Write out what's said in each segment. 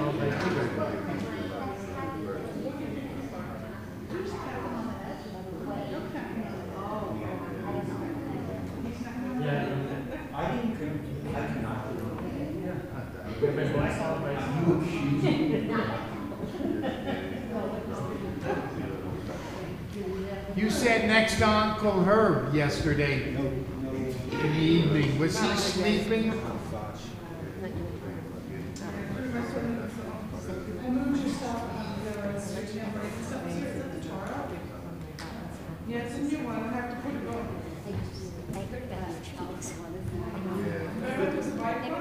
You sat next to Uncle Herb yesterday in the evening. Was he sleeping? Yeah, it's a new one. I have to put it on.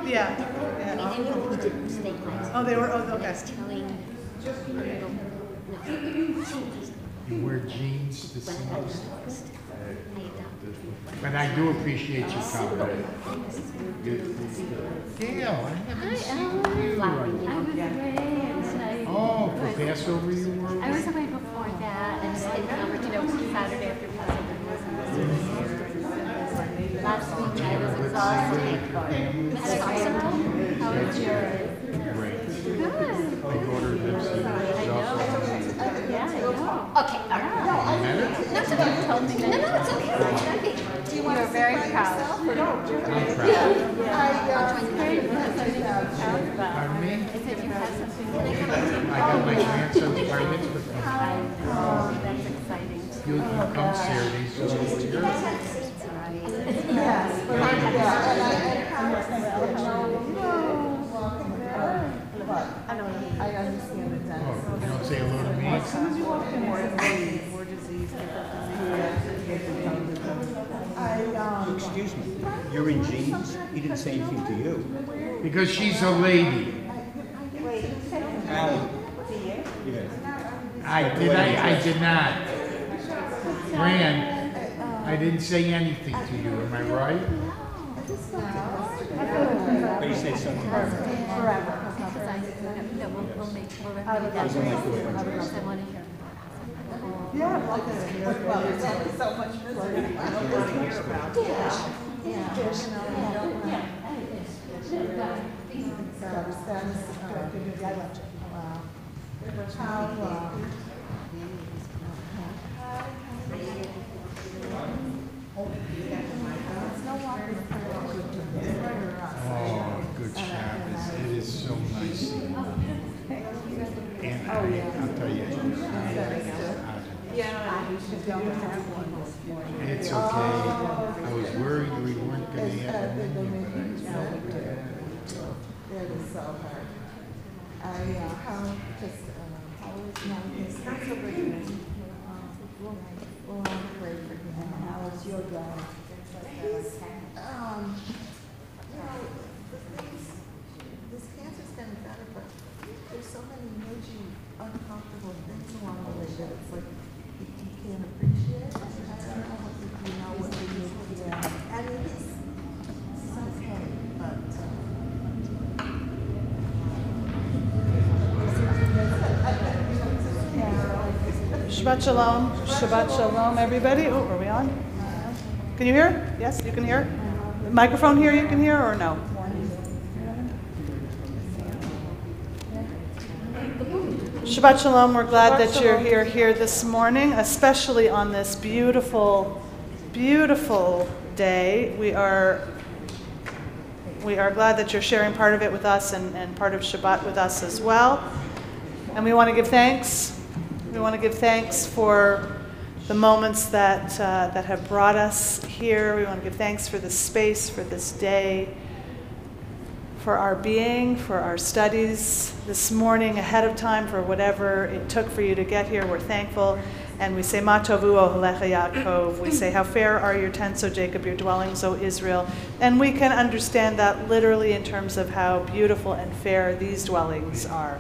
Yeah. Oh, they were. Oh, okay. You wear jeans to see us. But I do appreciate your comment. Gail, I haven't seen you. Oh, for Passover you were? I was away before that, and Saturday after Passover was last week I was exhausted. How was yours? Good. My daughter lives here. I know. Yeah, I know. Okay, all right. Not to be told me. No, it's okay. Do you want to very proud? I'm proud. Pardon me? I said you have something. I got my grandson's bar mitzvah. Oh, that's exciting. You come Saturday, so you're I understand it. Oh, you don't say hello to me? More disease. Excuse me, you're in jeans? He didn't say anything to you. Because she's a lady. Alan? Yeah. I did not. Fran, I didn't say anything to you, am I right? But you said something. Forever. We'll make sure I want to hear. Yeah, well, there's only so much misery. I don't want to hear about it. Yeah. Oh, good Shabbos. It is so nice seeing you. And I'll tell you, it's okay. I was worried we weren't going to have a menu, but It is so hard. How is not so good. We'll pray for him. And how is your God? He's, the things, this cancer's getting better, but there's so many major uncomfortable things along the way that it's like you can't appreciate. I don't know if you know what you need to do. I mean, he's okay, but Shabbat Shalom. Shabbat Shalom, everybody. Oh, are we on? Can you hear? Yes, you can hear? The microphone here you can hear or no? Shabbat Shalom. We're glad that you're here this morning, especially on this beautiful, beautiful day. We are glad that you're sharing part of it with us and part of Shabbat with us as well. And we want to give thanks. We want to give thanks for the moments that have brought us here. We want to give thanks for this space, for this day, for our being, for our studies this morning ahead of time, for whatever it took for you to get here. We're thankful. And we say, Ma tovu ohelecha Yaakov. We say, how fair are your tents, O Jacob, your dwellings, O Israel. And we can understand that literally in terms of how beautiful and fair these dwellings are.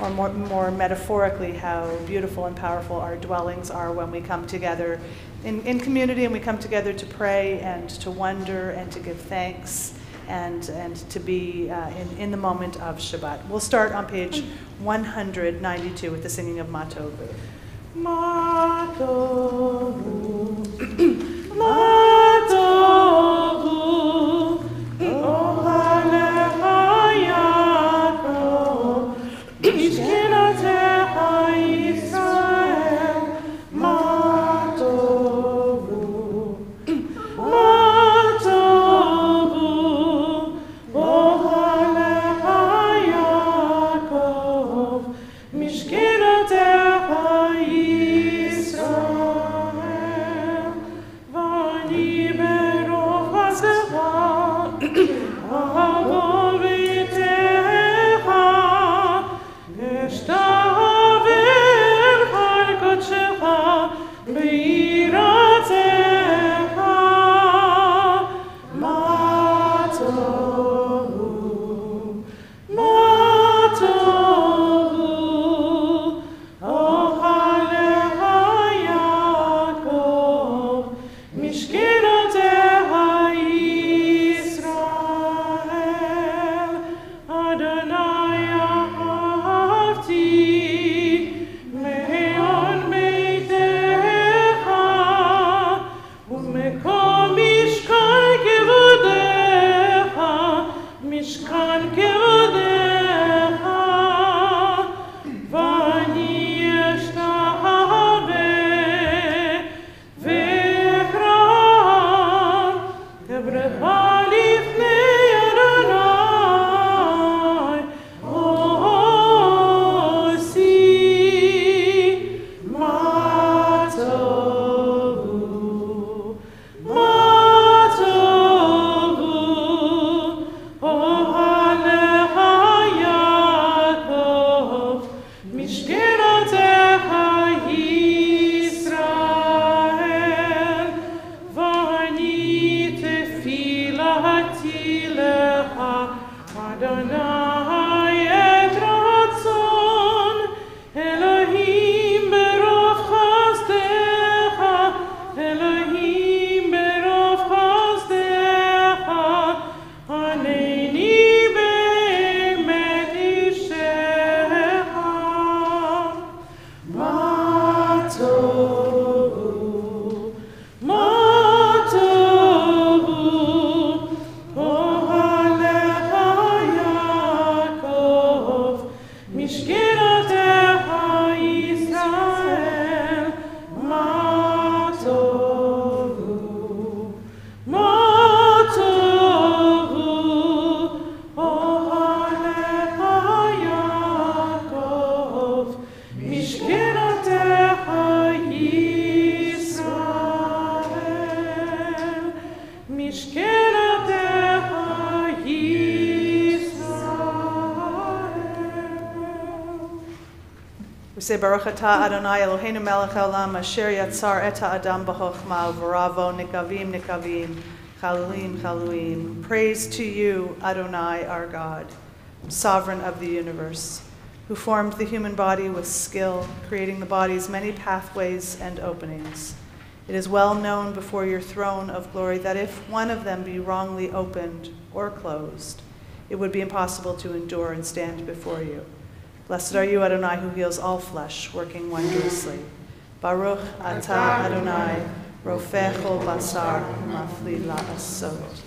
Or more metaphorically, how beautiful and powerful our dwellings are when we come together in community and we come together to pray and to wonder and to give thanks and to be in the moment of Shabbat. We'll start on page 192 with the singing of Ma Tovu. Ma Tovu, Ma Tovu, Ohalecha Yaakov. We say Baruch atah Adonai Eloheinu melech haolam asher yatzar et ha'adam b'chokhmah u'v'ravo nikavim nikavim chaluim chaluim. Praise to you, Adonai, our God, sovereign of the universe, who formed the human body with skill, creating the body's many pathways and openings. It is well known before your throne of glory that if one of them be wrongly opened or closed, it would be impossible to endure and stand before you. Blessed are you, Adonai, who heals all flesh, working wondrously. Baruch atah Adonai, rofeh chol basar, mafli la'asot.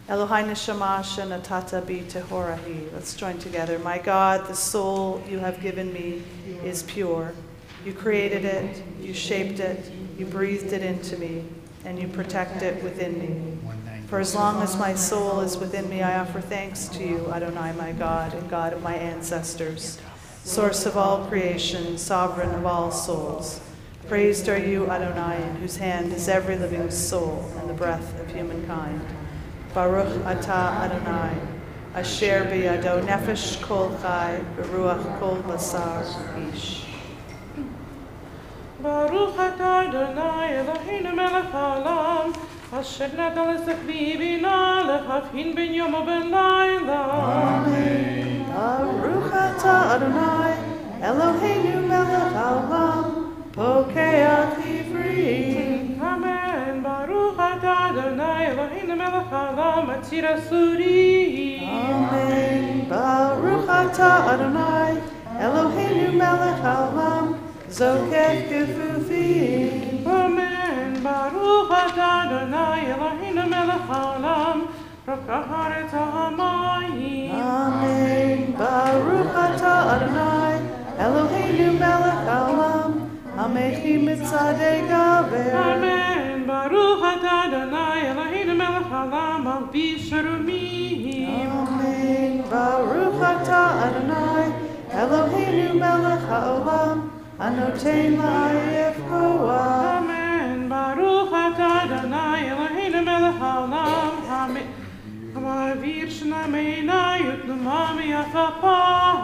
Elohai neshama shenatata bi tehorahi. Let's join together. My God, the soul you have given me is pure. You created it, you shaped it, you breathed it into me, and you protect it within me. For as long as my soul is within me, I offer thanks to you, Adonai, my God, and God of my ancestors, source of all creation, sovereign of all souls. Praised are you, Adonai, in whose hand is every living soul and the breath of humankind. Baruch atah Adonai, asher biyado nefesh kol chai, beruach kol basar ish. Baruch atah Adonai Eloheinu melech haolam, asher natan l'sechvi bina lehavhin ben yom uben layla. Amen. Baruch atah Adonai Eloheinu melech haolam, pokeach ivri. Amen. Baruch atah Adonai Eloheinu melech haolam, atzir asuri. Amen. Baruch atah Adonai Eloheinu melech haolam, zokef gefufim. Amen. Baruch atah Adonai Eloheinu melech haolam, rokach haaretz hamayim. Amen. Baruch atah Adonai Eloheinu melech haolam, hamechi mitzadei gaber. Amen. Baruch atah Adonai Eloheinu melech haolam, al pi sharumim. Amen. Baruch atah Adonai Eloheinu melech haolam, anoten la'ayef koah. Amen. Baruch atah Adonai Eloheinu melech haolam, ha'ma'avir sh'namei utnuma mi'afapah.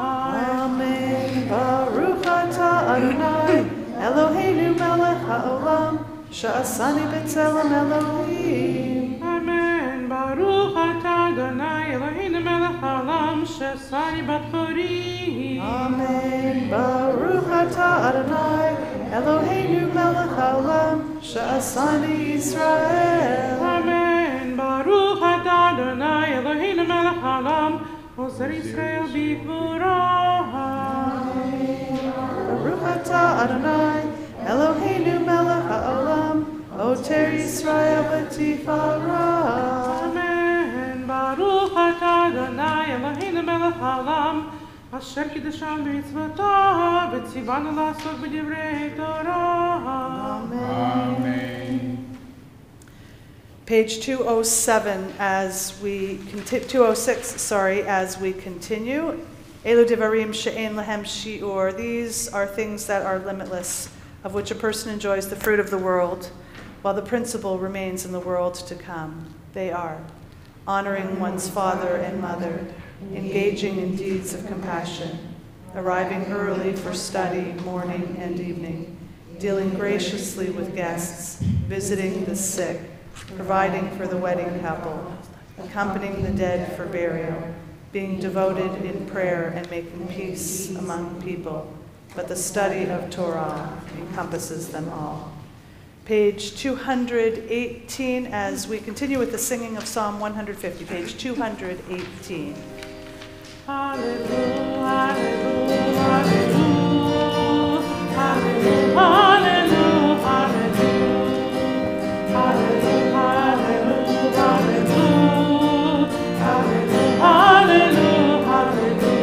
Amen. Baruch atah Adonai Eloheinu melech haolam, sha'asani b'tzelem Elohim. Amen. Baruch atah Adonai Eloheinu melech haolam, she'asani bat chorim. Amen. Baruch atah Adonai Eloheinu melech haolam, sha'asani Yisrael. Amen. Baruch atah Adonai Eloheinu melech haolam, ozer Yisrael b'gvurah. Baruch atah Adonai Eloheinu melech haolam, oter Yisrael b'tifarah. Amen. Baruch atah Adonai Eloheinu melech haolam, asher kiddushan b'mitzvotav, v'tzivanu la'asok b'divrei Torah. Amen. Page 207 as we 206, as we continue. Elu devarim she'en lehem shi'ur. These are things that are limitless, of which a person enjoys the fruit of the world, while the principle remains in the world to come. They are honoring one's father and mother, engaging in deeds of compassion, arriving early for study morning and evening, dealing graciously with guests, visiting the sick, providing for the wedding couple, accompanying the dead for burial, being devoted in prayer and making peace among people. But the study of Torah encompasses them all. Page 218 as we continue with the singing of Psalm 150, page 218. Hallelujah, hallelujah, hallelujah, hallelujah, hallelujah, hallelujah, hallelujah, hallelujah, hallelujah, hallelujah,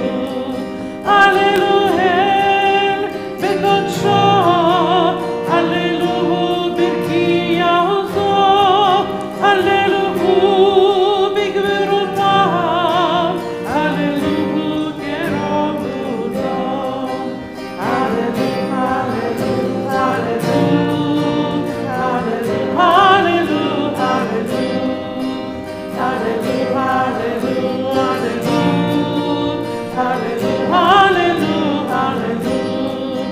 hallelujah, bekodsho, hallelujah, birkiyahu, hallelujah, bigvirotav, hallelujah, kerovutam, hallelujah, hallelujah, hallelujah, hallelujah, hallelujah, hallelujah, hallelujah, hallelujah, hallelujah, hallelujah,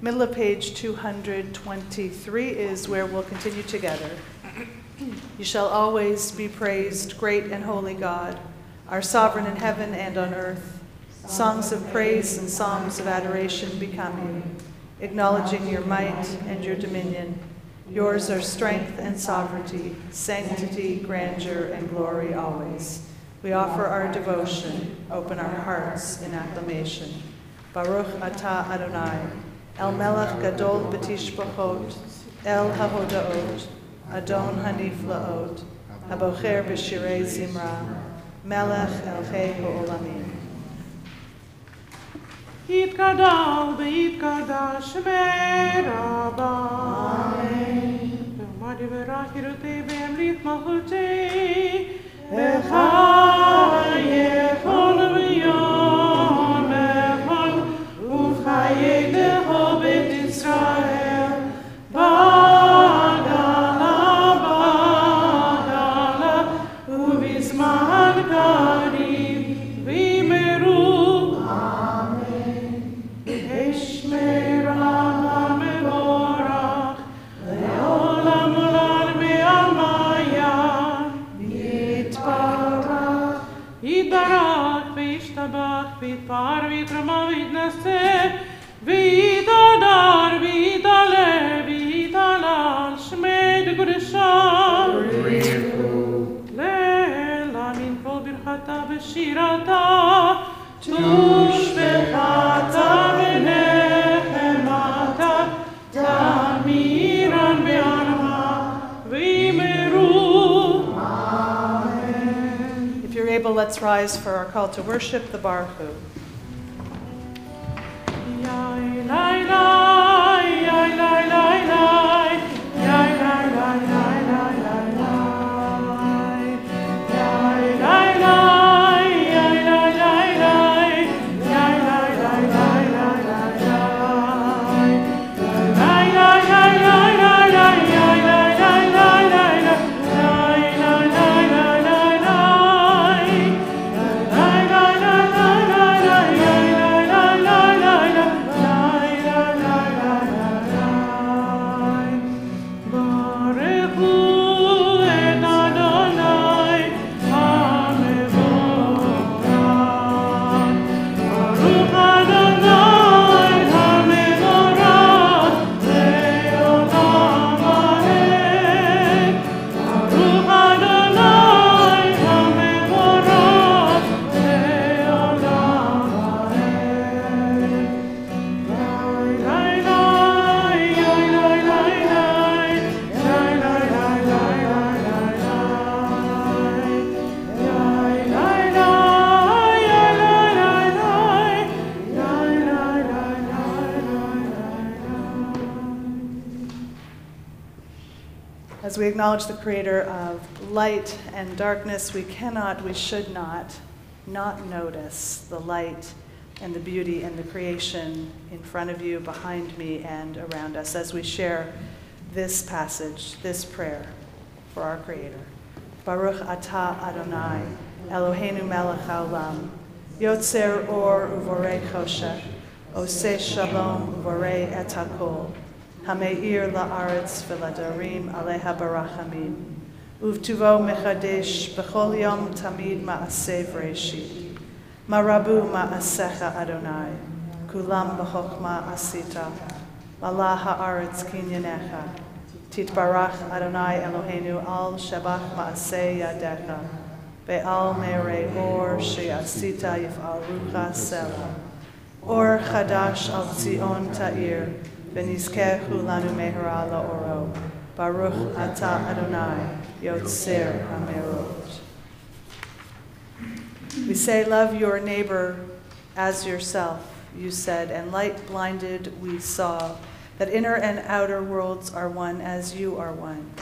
Middle of page 223 is where we'll continue together. You shall always be praised, great and holy God, our sovereign in heaven and on earth. Songs of praise and psalms of adoration become you, acknowledging your might and your dominion. Yours are strength and sovereignty, sanctity, grandeur, and glory always. We offer our devotion, open our hearts in acclamation. Baruch atah Adonai, El Melech Gadol B'Tishbachot, El HaHodaot, Adon HaNiflaot, Habocher B'Shirei Zimra, Melech Elchei Ha'olamim. יתגדל ויתקדש שמי רבה. ועמד יברך ירותי בהמליך מלכותי, בחייכון ויום אחד, ובחיי דהו בית ישראל, בגלה, ובזמן קריב, וימרו וישתבח ויתפאר ויתרמה ויתנשא ויתהדר ויתעלה ויתהלל שמי דקדושה להאמין כל ברכתה ושירתה תושבחתה ונחמתה תמירן בעלמה וימרו. Let's rise for our call to worship, the Baruch Hu. As we acknowledge the creator of light and darkness, we cannot, we should not notice the light and the beauty and the creation in front of you, behind me, and around us as we share this passage, this prayer for our creator. Baruch atah Adonai, Eloheinu melech haolam, yotzer or uvorei choshech, oseh shalom uvorei et hakol. Hameir la'aretz v'ladarim aleha barachamim. Uvtuvo mechadesh b'chol yom tamid ma'aseh v'reshit. Marabu ma'asecha Adonai. Kulam b'chokma asita. Malah ha'aretz kinyanecha. Titbarach Adonai Eloheinu al shabach ma'aseh yadecha. Be'al me'rei or she'asita yif'al rucha selah. Or chadash al Zion ta'ir. V'nizkehu lanu mehara la'oro. Baruch atah Adonai, Yotzer HaMerot. We say, love your neighbor as yourself, you said, and light blinded we saw, that inner and outer worlds are one as you are one.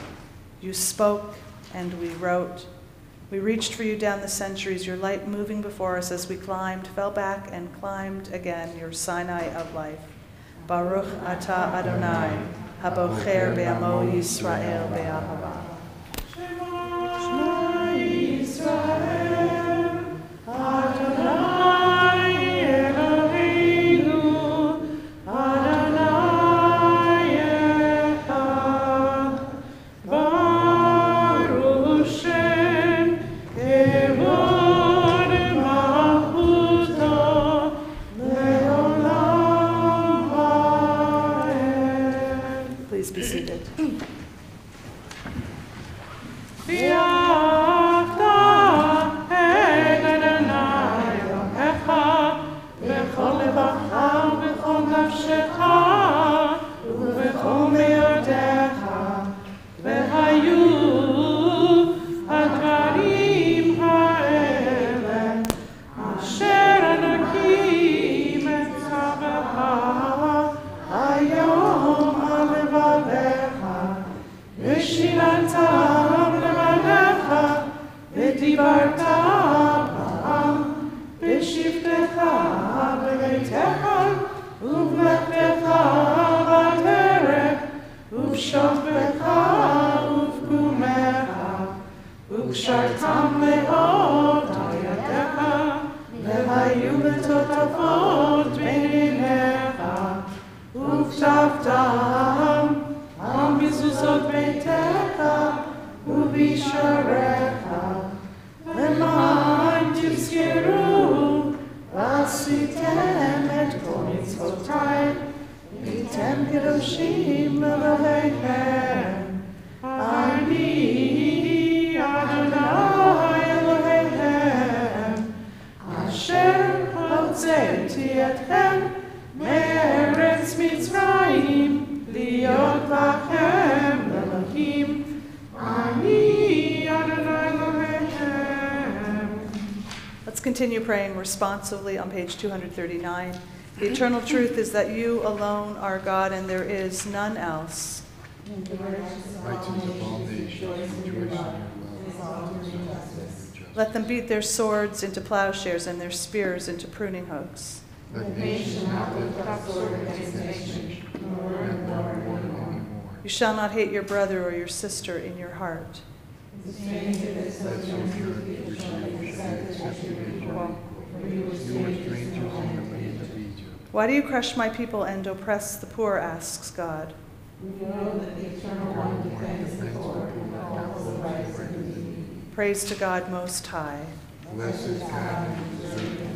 You spoke and we wrote. We reached for you down the centuries, your light moving before us as we climbed, fell back and climbed again, your Sinai of life. Baruch atah Adonai, habocher be'amo Yisrael be'ahava. ודיברת פעם בשבתך בביתך ובמלאכתך בדרך ובשוכבך ובקומך וקשרתם מאוד על ידיך והיו לטוטפות בין עיניך וכתבתם על מזוזות ביתך ובשעריך למען תזכרו ועשיתם את כל מצוותיי הייתם קדושים אלוהיכם אני אדוני אלוהיכם אשר הוצאתי אתכם מארץ מצרים להיות לכם אלוהים אני אדוני אלוהיכם. Let's continue praying responsively on page 239. The eternal truth is that you alone are God and there is none else. Righteous of all nations, rejoice in your love. Let them beat their swords into plowshares and their spears into pruning hooks. Let nation not lift up sword against nation, and not war anymore. You shall not hate your brother or your sister in your heart. Let sojourn your children accept your equal. You were strangers in the land of Egypt. Why do you crush my people and oppress the poor, asks God. Praise to God Most High. Blessed is God who preserves you.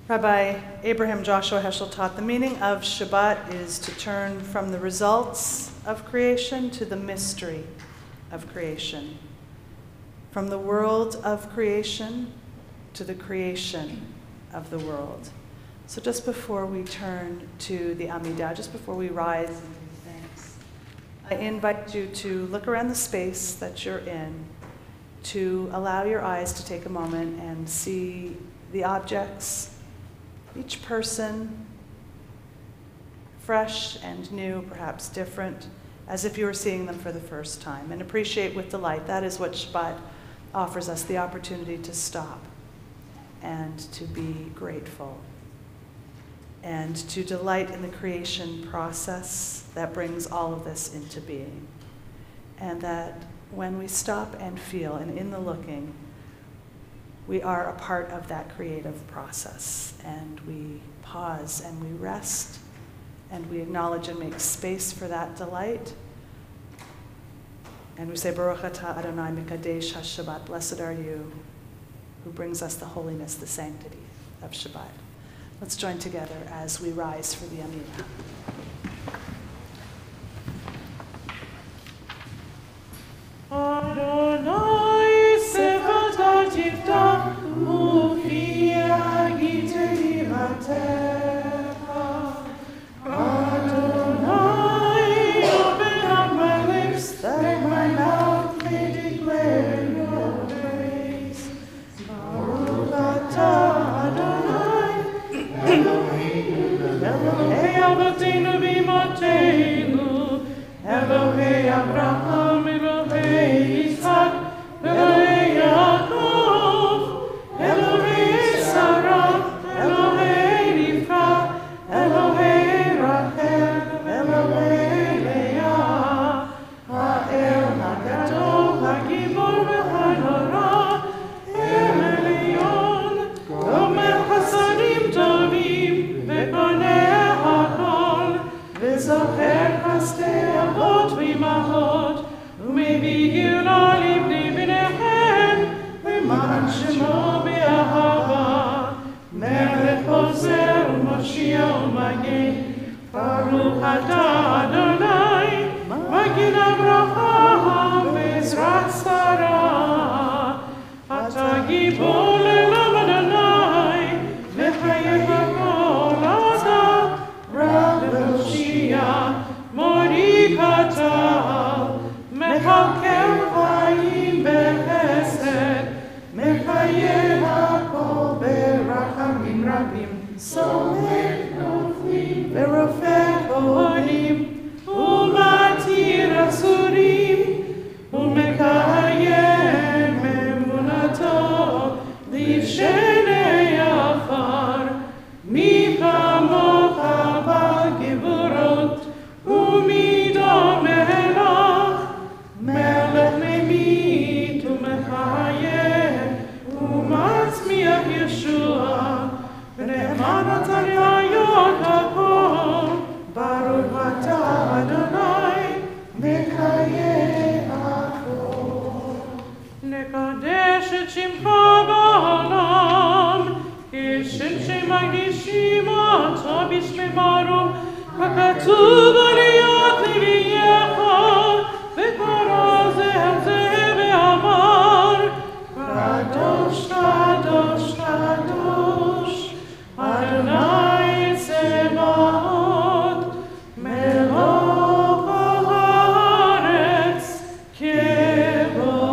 Rabbi Abraham Joshua Heschel taught the meaning of Shabbat is to turn from the results of creation to the mystery of creation, from the world of creation to the creation of the world. So just before we turn to the Amidah, just before we rise and give thanks, I invite you to look around the space that you're in, to allow your eyes to take a moment and see the objects, each person, fresh and new, perhaps different, as if you were seeing them for the first time, and appreciate with delight. That is what Shabbat offers us, the opportunity to stop and to be grateful and to delight in the creation process that brings all of this into being. And that when we stop and feel, and in the looking, we are a part of that creative process, and we pause and we rest and we acknowledge and make space for that delight. And we say, Baruch atah Adonai Mikadesh HaShabbat. Blessed are you who brings us the holiness, the sanctity of Shabbat. Let's join together as we rise for the Amunah. Adonai Sefatat Yiftach Ufi Agitei Matecha. Adonai, open up my lips, that my mouth may declare your praise. Baruch atah Adonai, Elohei Avotenu v'Imateinu, Elohei Abraham, Elohei Yitzhak, Elohei Yaakov, Elohei Sarah, Elohei Rivka, Elohei Rachel, Elohei Leah, Ha'el HaGadol, HaGibor v'Hanora, El Elyon, Gomel Chasadim Tovim, V'Koneh HaKol, V'Zocher Chasdei Avot v'Imahot, U'Mevihir Libnei B'neihem, V'Man Shemo B'Ahava, Melech Ozer U'Moshiach U'Magen, Baruch atah Adonai, Magen Avraham V'Ezrat Sarah, Atah Gibor Le'olam Adonai, Mechayeh HaKol Atah, Rav V'Moshiach, Morik atah, Mechalkel Chaim B'Chesed, Mechayeh HaKol B'Rachamim Rabim, Somech Noflim V'Rofeh Kohanim, U'Matir Asurim, U'Mekayem Emunato, Livshenei Afar, Mi Kamocha B'Geburot, U'Midon Melach, Melech Memit U'Mechayeh, U'Matzmiach Yeshua, V'Ne'eman Atarayot HaKol, Baruch atah Adonai, Mekayeh HaKol. Nekadesh et Shimcha ba'olam, Kishem shemagdishim atah b'shmei Baruch, Hakatuv aliyot leviyecha, V'kara zeh zeh ve'amar, Kadosh, Kadosh, Kadosh, Adonai Tzebaot, Melech haaretz, Kevodo,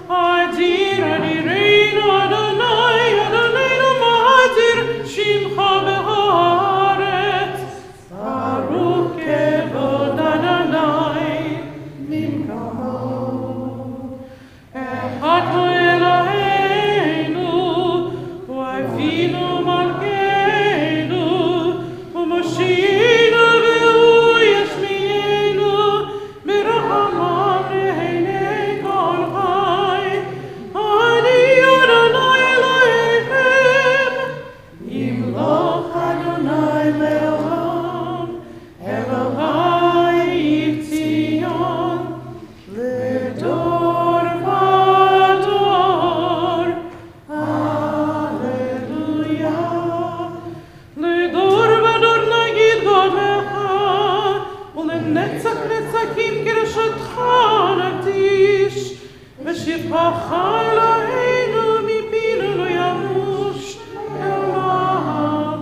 Adir Adireinu Adonai, Adoneinu Ma'adir, Shimcha b'haaretz, Baruch Kevod Adonai, Mimkamo. Echad hu Eloheinu, U'Avinu Malkeinu, U'Moshiach v'Hu Yishmeinu, B'Rachamav Le'einei Kol Chai. Ani Adonai Elohechem, Yimloch Adonai le'olam, Elohai Yitzion, L'dor v'dor. Hallelujah. L'dor v'dor nagid godecha, u'lenetzach netzakim kirshatcha nakdish, v'shivchacha Eloheinu mipinu lo yamush, Eloah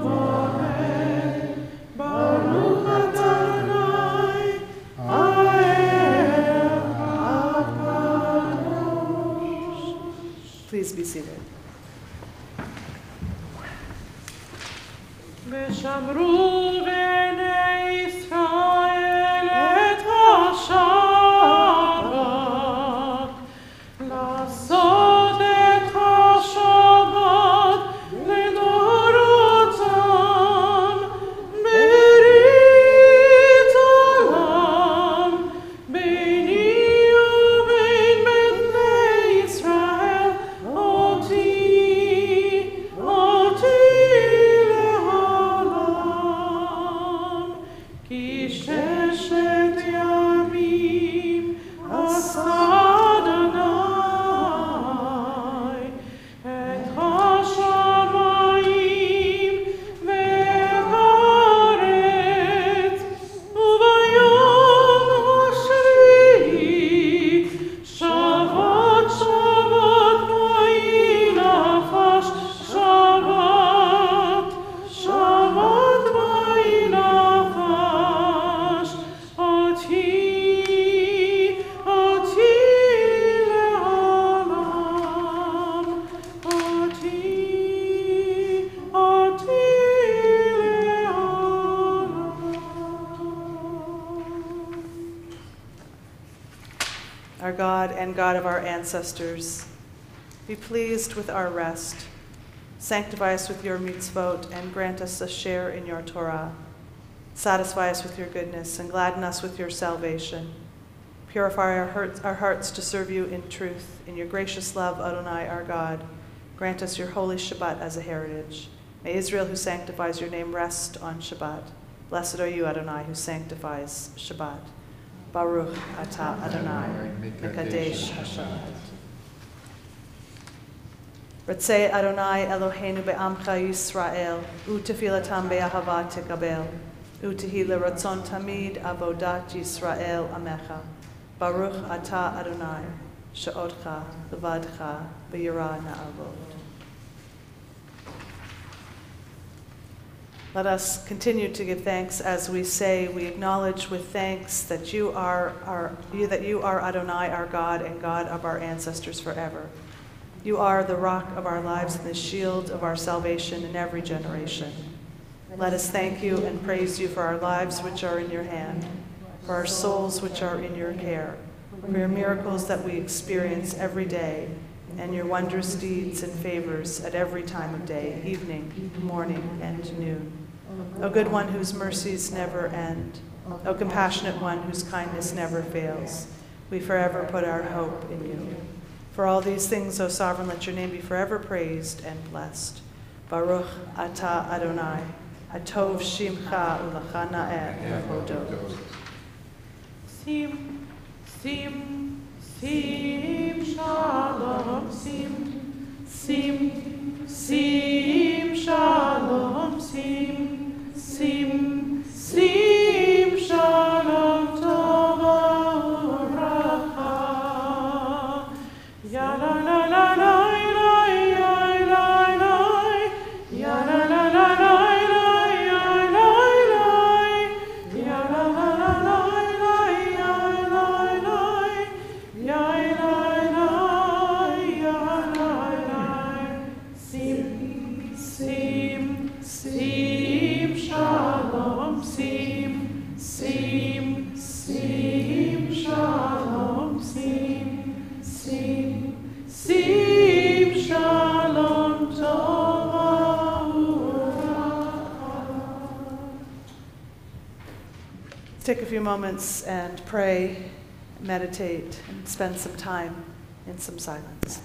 v'amen. Baruch atah Adonai, Ha'el HaKadosh. Please be seated. ושמרו בני ישראל את השבת, לעשות Our God and God of our ancestors, be pleased with our rest. Sanctify us with your mitzvot and grant us a share in your Torah. Satisfy us with your goodness and gladden us with your salvation. Purify our hearts to serve you in truth. In your gracious love, Adonai, our God, grant us your holy Shabbat as a heritage. May Israel, who sanctifies your name, rest on Shabbat. Blessed are you, Adonai, who sanctifies Shabbat. Baruch atah Adonai, Mekadesh Hashabbat. Ratzei Adonai Eloheinu be'amcha Yisrael, u'tefilatam be'ahava tekabel, u'tehi leratzon tamid avodat Yisrael amecha. Baruch atah Adonai, she'odcha levadcha be'yirah na'avod. Let us continue to give thanks as we say, we acknowledge with thanks that you are Adonai, our God, and God of our ancestors forever. You are the rock of our lives and the shield of our salvation in every generation. Let us thank you and praise you for our lives which are in your hand, for our souls which are in your care, for your miracles that we experience every day, and your wondrous deeds and favors at every time of day, evening, morning, and noon. O good one whose mercies never end, O compassionate one whose kindness never fails, we forever put our hope in you. For all these things, O sovereign, let your name be forever praised and blessed. Baruch atah Adonai, hatov shimcha u'lecha na'eh lehodot. Sim, sim, sim, shalom, sim, sim, sim, shalom, sim, sim, sim, shalom, tova uracha. Ya la la la la la ya la la ya la la la la ya la la ya la la la la ya la la ya la la sim sim sim shalom sim sim sim shalom sim sim shalom tova uracha. Take a few moments and pray, meditate, and spend some time in some silence.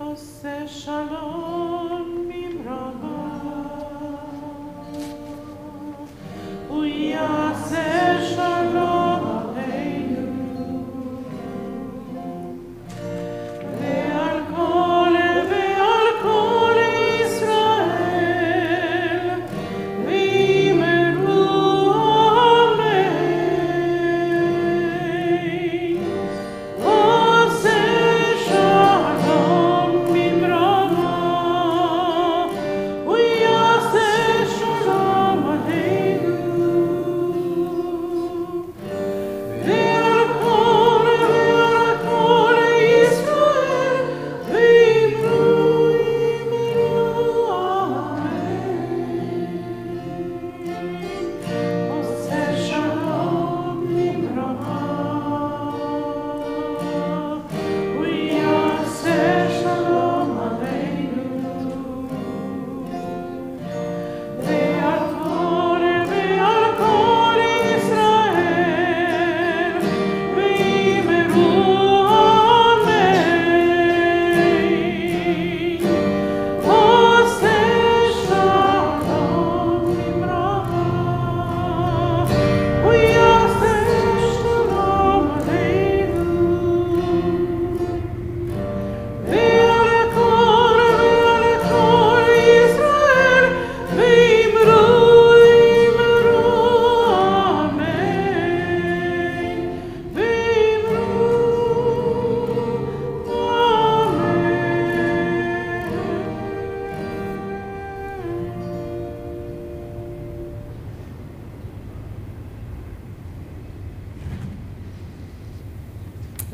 Oseh shalom mimrama, uyaseh shalom aleinu, ve'al kol Yisrael, v'yimeru amen. Oseh shalom mimrama,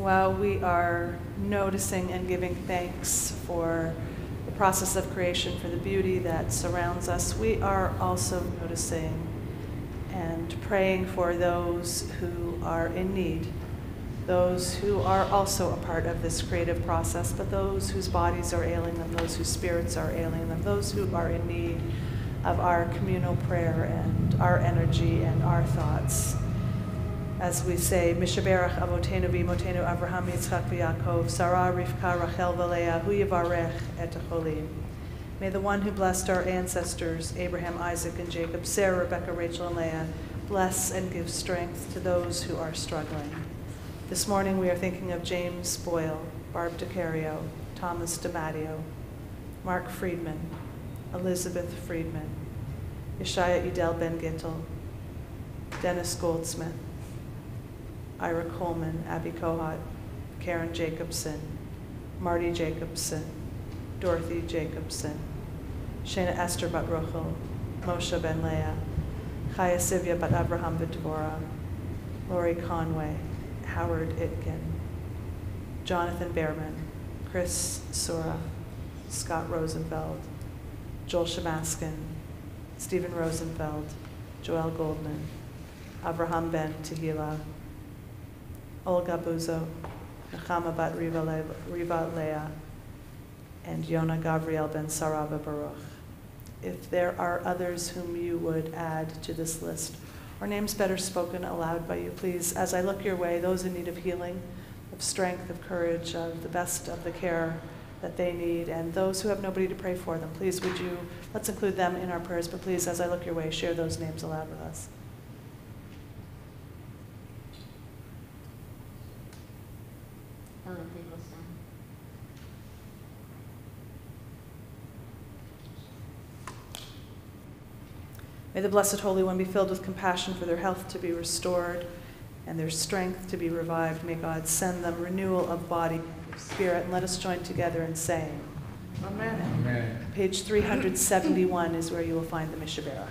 while we are noticing and giving thanks for the process of creation, for the beauty that surrounds us, we are also noticing and praying for those who are in need, those who are also a part of this creative process, but those whose bodies are ailing them, those whose spirits are ailing them, those who are in need of our communal prayer and our energy and our thoughts. As we say, Mishaberach Avotenu V'Imotenu Avraham Yitzchak V'Yaakov, Sarah Rivka Rachel V'Leah, Hu Yivarech et Acholim. May the one who blessed our ancestors, Abraham, Isaac, and Jacob, Sarah, Rebecca, Rachel, and Leah, bless and give strength to those who are struggling. This morning we are thinking of James Boyle, Barb DeCario, Thomas DeMatteo, Mark Friedman, Elizabeth Friedman, Yeshaya Idel Ben Gittel, Dennis Goldsmith, Ira Coleman, Abby Kohat, Karen Jacobson, Marty Jacobson, Dorothy Jacobson, Shana Esther Bat Rochel, Moshe Ben Leah, Chaya Sivya Bat Abraham V'Dvorah, Lori Conway, Howard Itkin, Jonathan Behrman, Chris Sura, Scott Rosenfeld, Joel Shamaskin, Stephen Rosenfeld, Joel Goldman, Avraham Ben Tehila, Olga Buzo, Nechama Bat Riva Leah, and Yona Gavriel Ben Sarava Baruch. If there are others whom you would add to this list, or names better spoken aloud by you, please, as I look your way, those in need of healing, of strength, of courage, of the best of the care that they need, and those who have nobody to pray for them, please would you, let's include them in our prayers, but please, as I look your way, share those names aloud with us. May the Blessed Holy One be filled with compassion for their health to be restored and their strength to be revived. May God send them renewal of body and spirit. And let us join together in saying, Amen. Amen. Page 371 is where you will find the Mishaberach.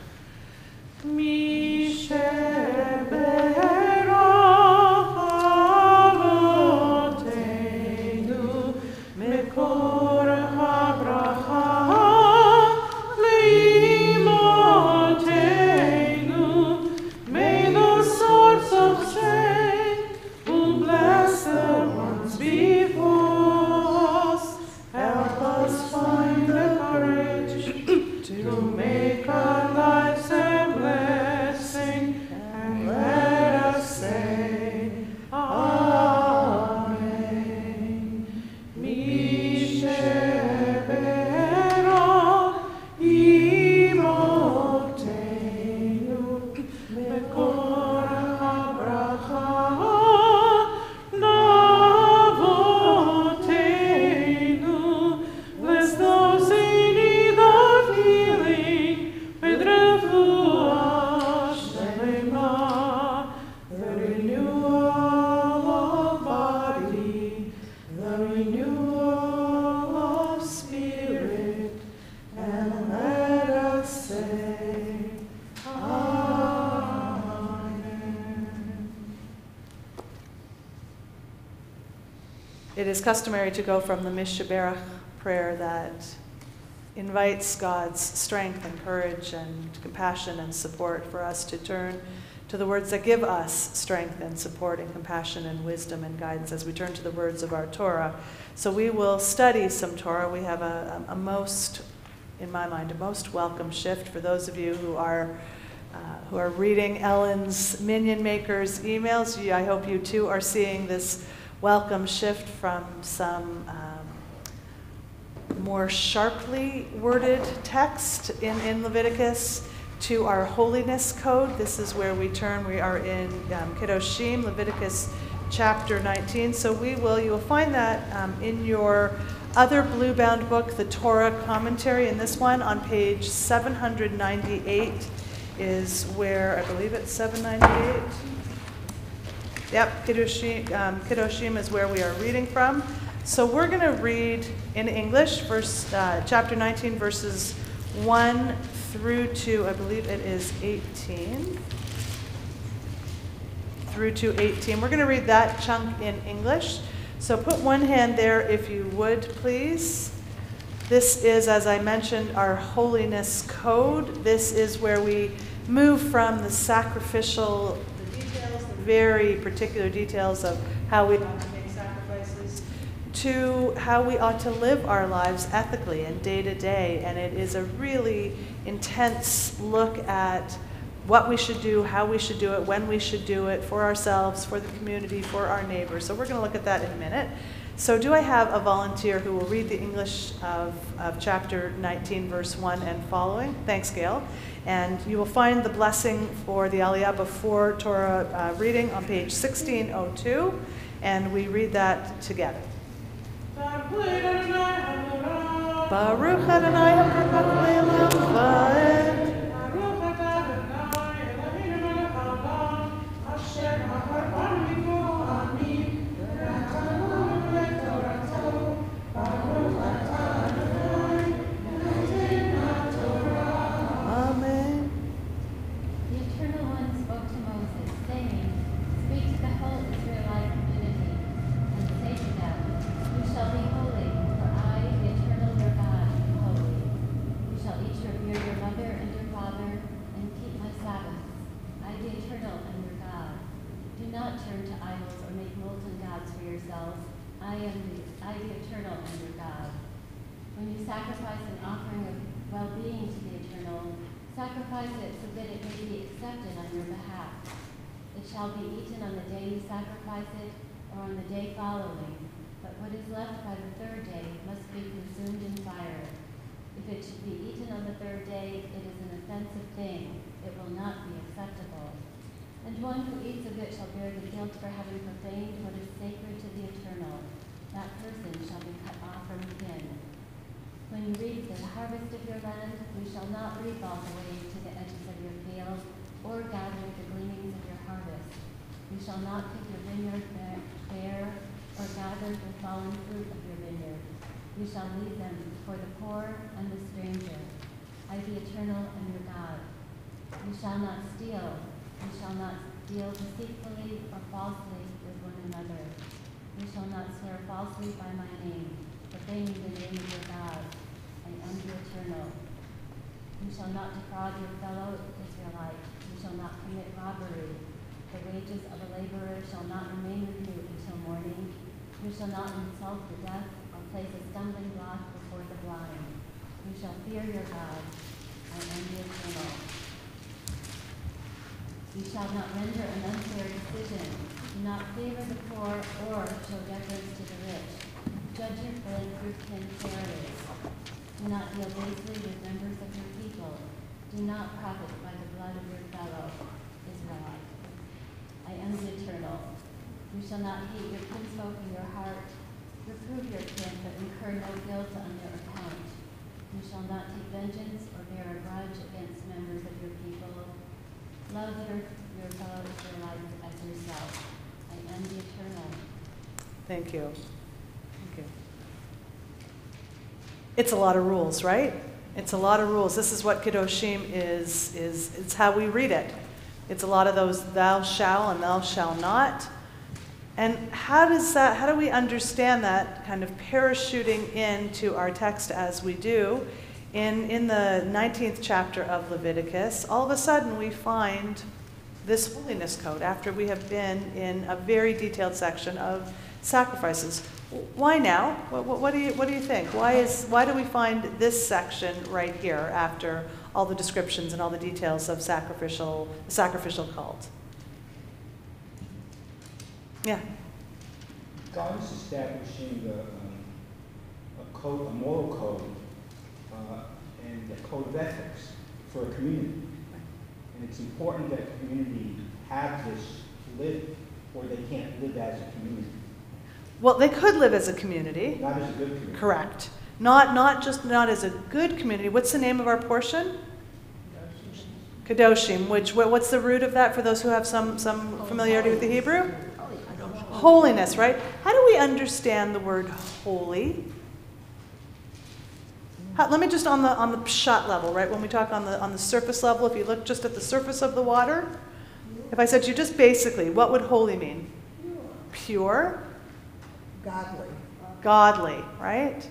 It is customary to go from the Mishaberach prayer that invites God's strength and courage and compassion and support for us to turn to the words that give us strength and support and compassion and wisdom and guidance as we turn to the words of our Torah. So we will study some Torah. We have a most, in my mind, a most welcome shift for those of you who are reading Ellen's Minion Makers emails. I hope you too are seeing this welcome shift from some more sharply worded text in Leviticus to our holiness code. This is where we turn. We are in Kedoshim, Leviticus chapter 19. So you will find that in your other blue-bound book, the Torah commentary. And this one on page 798 is where, I believe it's 798. Yep, Kedoshim is where we are reading from. So we're going to read in English, chapter 19, verses 1 through to, I believe it is 18. through to 18. We're going to read that chunk in English. So put one hand there if you would, please. This is, as I mentioned, our holiness code. This is where we move from the sacrificial, the details, the very particular details of how we ought to make sacrifices, to how we ought to live our lives ethically and day to day. And it is a really intense look at what we should do, how we should do it, when we should do it, for ourselves, for the community, for our neighbors. So we're going to look at that in a minute. So do I have a volunteer who will read the English of chapter 19, verse 1 and following? Thanks, Gail. And you will find the blessing for the Aliyah before Torah reading on page 1602, and we read that together. Baruch Adonai HaMelech Le'olam. Sacrifice an offering of well-being to the Eternal. Sacrifice it so that it may be accepted on your behalf. It shall be eaten on the day you sacrifice it, or on the day following. But what is left by the third day must be consumed in fire. If it should be eaten on the third day, it is an offensive thing. It will not be acceptable. And one who eats of it shall bear the guilt for having profaned what is sacred to the Eternal. That person shall be cut off from kin. When you reap the harvest of your land, you shall not reap all the way to the edges of your field, or gather the gleanings of your harvest. You shall not pick your vineyard bare, or gather the fallen fruit of your vineyard. You shall leave them for the poor and the stranger. I, the Eternal, am your God. You shall not steal. You shall not deal deceitfully or falsely with one another. You shall not swear falsely by my name, defaming the name of your God. I am the Eternal. You shall not defraud your fellow Israelite. You shall not commit robbery. The wages of a laborer shall not remain with you until morning. You shall not insult the deaf or place a stumbling block before the blind. You shall fear your God. I am the Eternal. You shall not render an unfair decision. Do not favor the poor or show deference to the rich. Judge your friend through kin fairly. Do not deal basely with members of your people. Do not profit by the blood of your fellow Israelite. I am the Eternal. You shall not hate your kinsfolk in your heart. Reprove your kin, but incur no guilt on their account. You shall not take vengeance or bear a grudge against members of your people. Love your fellow Israelites as yourself. I am the Eternal. Thank you. Thank you. It's a lot of rules, right? It's a lot of rules. This is what Kedoshim is. It's how we read it. It's a lot of those thou shall and thou shall not. And how do we understand that kind of parachuting into our text as we do? In the 19th chapter of Leviticus, all of a sudden we find this holiness code after we have been in a very detailed section of sacrifices. Why now? What do you think? Why do we find this section right here after all the descriptions and all the details of sacrificial cult? Yeah. God is establishing a moral code, and a code of ethics for a community. And it's important that a community have this live, or they can't live as a community. Well, they could live as a community. Not as a good community. Correct. Not as a good community. What's the name of our portion? Kedoshim. What's the root of that for those who have some familiarity with the Hebrew? Holiness, right? How do we understand the word holy? Let me just on the pshat level, right? When we talk on the surface level, if you look just at the surface of the water, If I said to you just basically, what would holy mean? Pure? Godly. Godly, right?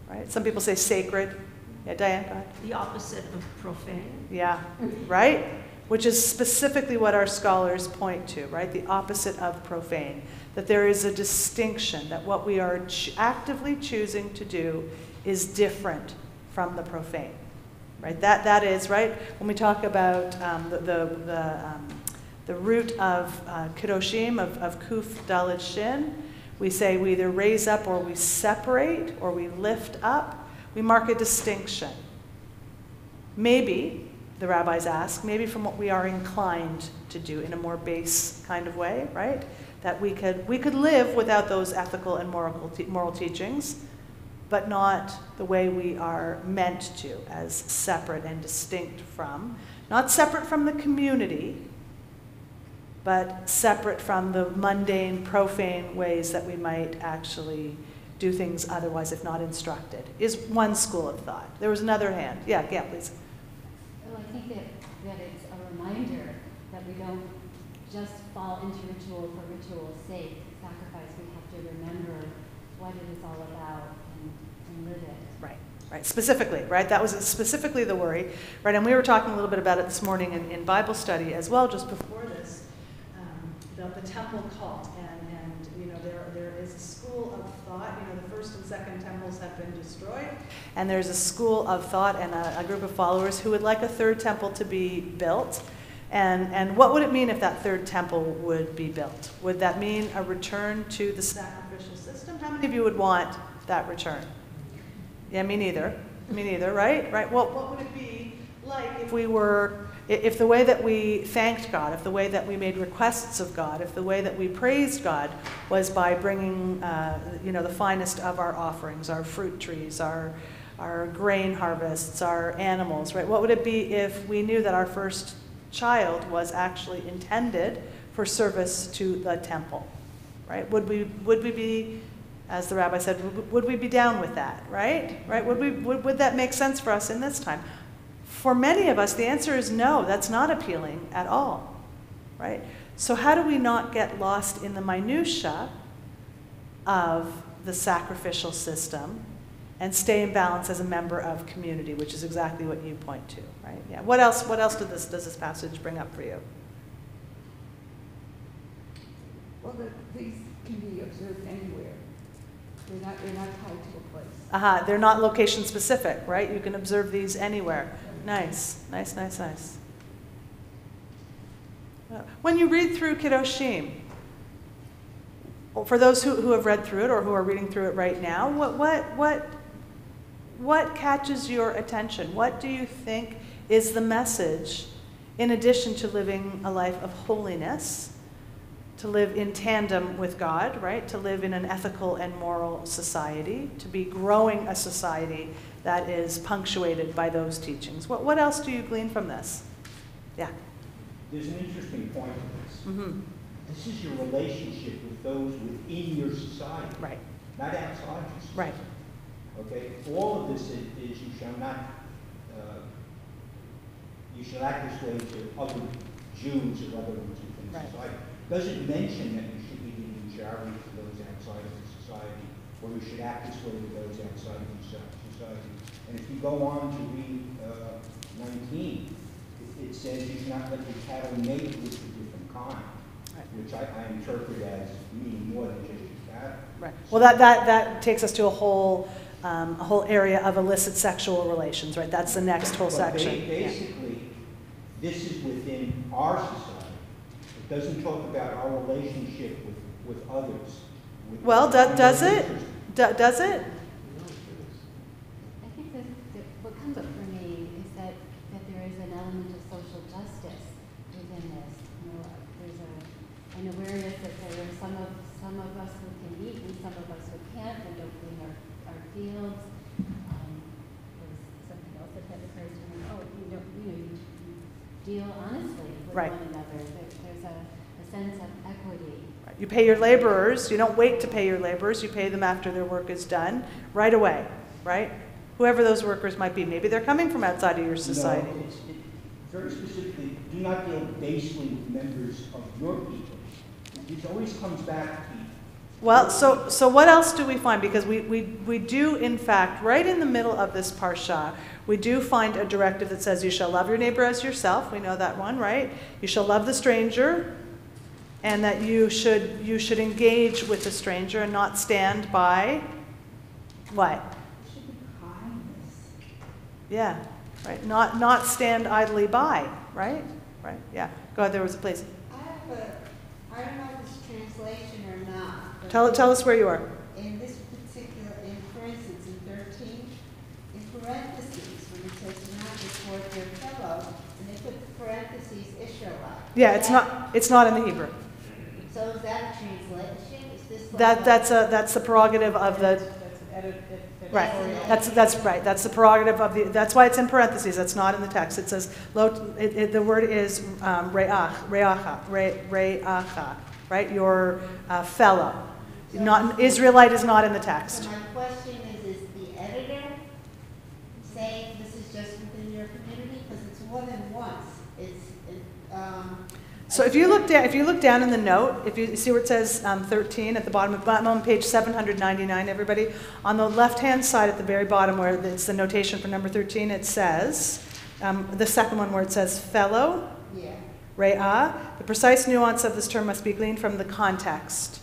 Right? Some people say sacred. Yeah, Diane, go ahead. The opposite of profane. Yeah, right? Which is specifically what our scholars point to, right? The opposite of profane. That there is a distinction, that what we are actively choosing to do is different from the profane, right? That is, right? When we talk about the root of Kedoshim, of Kuf Daled Shin, we say we either raise up or we separate or we lift up. We mark a distinction. Maybe, the rabbis ask, maybe from what we are inclined to do in a more base kind of way, right? That we could live without those ethical and moral teachings, but not the way we are meant to, as separate and distinct from. Not separate from the community, but separate from the mundane, profane ways that we might actually do things otherwise if not instructed, is one school of thought. There was another hand. Yeah, please. Well, I think that it's a reminder that we don't just fall into ritual for ritual's sake. Sacrifice, we have to remember what it is all about and live it. Right, specifically, right? That was specifically the worry, right? And we were talking a little bit about it this morning in Bible study as well, just before this, the temple cult. And you know, there is a school of thought, you know, the first and second temples have been destroyed, and there's a school of thought and a group of followers who would like a third temple to be built. And what would it mean if that third temple would be built? Would that mean a return to the sacrificial system? How many of you would want that return? Yeah, me neither. Me neither, right? Right. Well, what would it be like if the way that we thanked God, if the way that we made requests of God, if the way that we praised God was by bringing, the finest of our offerings, our fruit trees, our grain harvests, our animals, right? What would it be if we knew that our first child was actually intended for service to the temple, right? Would we be, as the rabbi said, would we be down with that, right? Right? Would that make sense for us in this time? For many of us, the answer is no. That's not appealing at all, right? So how do we not get lost in the minutia of the sacrificial system and stay in balance as a member of community, which is exactly what you point to, right? Yeah. What else does this passage bring up for you? Well, these can be observed anywhere. They're not tied to a place. Aha, they're not location specific, right? You can observe these anywhere. Nice. When you read through Kedoshim, for those who have read through it or who are reading through it right now, what catches your attention? What do you think is the message, in addition to living a life of holiness, to live in tandem with God, right? To live in an ethical and moral society, to be growing a society that is punctuated by those teachings. What else do you glean from this? Yeah. There's an interesting point to this. Mm-hmm. This is your relationship with those within your society, Right. not outside your society. Right. Okay? All of this is you shall not, you shall act this way to other Jews or other ones within Right. society. Doesn't mention that you should be giving charity to those outside of the society, or you should act this way to those outside of the society. And if you go on to read 19, it says you should not let your cattle mate with a different kind, Right. which I interpret as meaning more than just your cattle. Right. Well, that takes us to a whole area of illicit sexual relations, right? That's the next whole But section. Basically, this is within our society. It doesn't talk about our relationship with others. Well, does it? Does it? I think that what comes up for me is that there is an element of social justice within this. You know, there's an awareness that there are some of us who can eat and some of us who can't, and don't clean our fields. There's something else that had occurred to me. Oh, you deal honestly with Right. one another. There's a sense of equity. You pay your laborers. You don't wait to pay your laborers. You pay them after their work is done, right away, right? Whoever those workers might be. Maybe they're coming from outside of your society. No, very specifically, do not deal basely with members of your people. It always comes back to people. Well, so what else do we find? Because we do, in fact, right in the middle of this parsha, we do find a directive that says you shall love your neighbor as yourself. We know that one, right? You shall love the stranger, and that you should engage with the stranger and not stand by what? It should be kindness. Yeah, right. Not stand idly by, right? Right. Yeah. Go ahead. There was a place. I don't know if it's translation or not. but Tell us where you are. In this particular, for instance, in 13, in parentheses, when it says do not report your fellow, and they put parentheses Israelite. Yeah, it's not in the Hebrew. So is that a translation? Is this like That's the prerogative of the. Right. That's right. That's the prerogative of the. That's why it's in parentheses. That's not in the text. It says the word is reacha, right? Your fellow. Not Israelite is not in the text. So my question is the editor saying this is just within your community? Because it's more than once. So if you look down in the note, if you see where it says 13 at the bottom on page 799, everybody, on the left-hand side at the very bottom where it's the notation for number 13, it says, the second one where it says fellow, Yeah. re'ah, the precise nuance of this term must be gleaned from the context.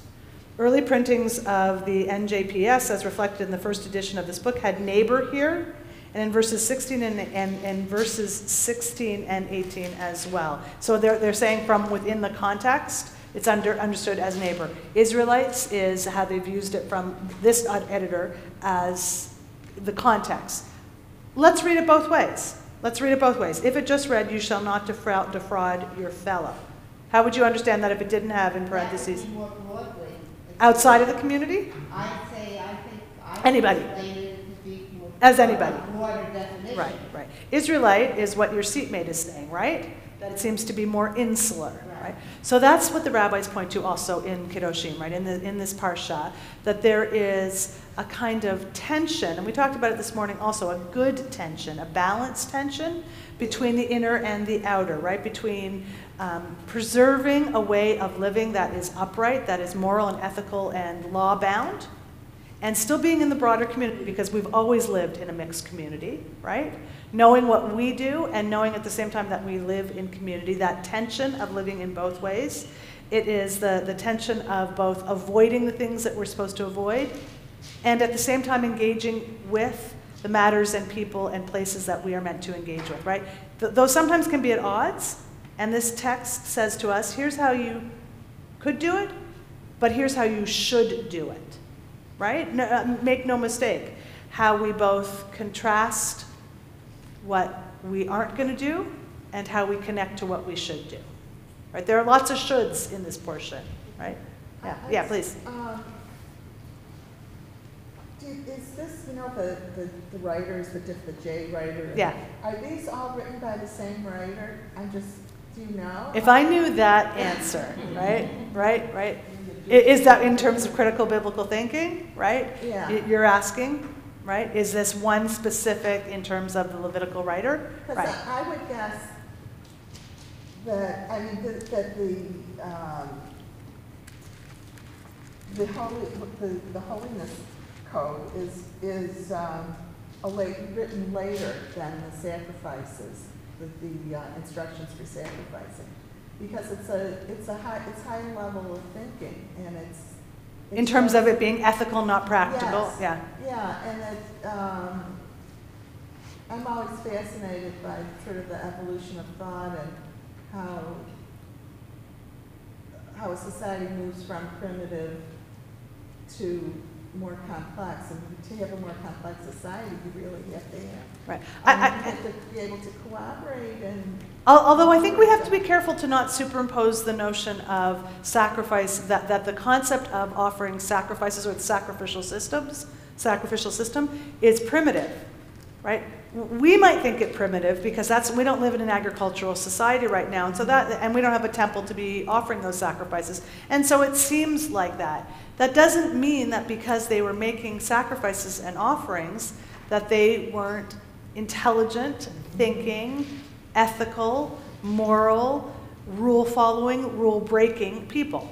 Early printings of the NJPS, as reflected in the first edition of this book, had neighbor here, and in verses 16 and verses 16 and 18 as well. So they're saying from within the context, it's understood as neighbor. Israelites is how they've used it from this editor as the context. Let's read it both ways. If it just read, you shall not defraud your fellow. How would you understand that if it didn't have in parentheses? That would be more broadly. Outside of the community? I think Anybody. explain it to be more As anybody. broader definition. Right. Israelite is what your seatmate is saying, right? That it seems to be more insular, right? So that's what the rabbis point to also in Kedoshim, right? In this parsha, that there is a kind of tension, and we talked about it this morning also, a good tension, a balanced tension between the inner and the outer, right? Between preserving a way of living that is upright, that is moral and ethical and law-bound, and still being in the broader community, because we've always lived in a mixed community, right? Knowing what we do and knowing at the same time that we live in community, that tension of living in both ways. It is the tension of both avoiding the things that we're supposed to avoid and at the same time engaging with the matters and people and places that we are meant to engage with, right? Those sometimes can be at odds, and this text says to us, here's how you could do it, but here's how you should do it. Right? No, make no mistake, how we both contrast what we aren't going to do and how we connect to what we should do. Right? There are lots of shoulds in this portion, right? Yeah, please. Is this, the writers, the J writer? Yeah. Are these all written by the same writer? Do you know? If I knew that answer, right? Is that in terms of critical biblical thinking, right? Yeah. You're asking, right? Is this one specific in terms of the Levitical writer? Because Right. I would guess that, the holiness code is written later than the sacrifices, the instructions for sacrificing. Because it's higher level of thinking, and it's In terms of it being ethical, not practical? Yes. Yeah. And I'm always fascinated by sort of the evolution of thought and how a society moves from primitive to more complex. And to have a more complex society, you really have to have. Right. You have to be able to cooperate and. Although I think we have to be careful to not superimpose the notion of sacrifice, that the concept of offering sacrifices or the sacrificial system is primitive, right? We might think it primitive because we don't live in an agricultural society right now, and we don't have a temple to be offering those sacrifices, and so it seems like that. That doesn't mean that because they were making sacrifices and offerings that they weren't intelligent, thinking, ethical, moral, rule-following, rule-breaking people.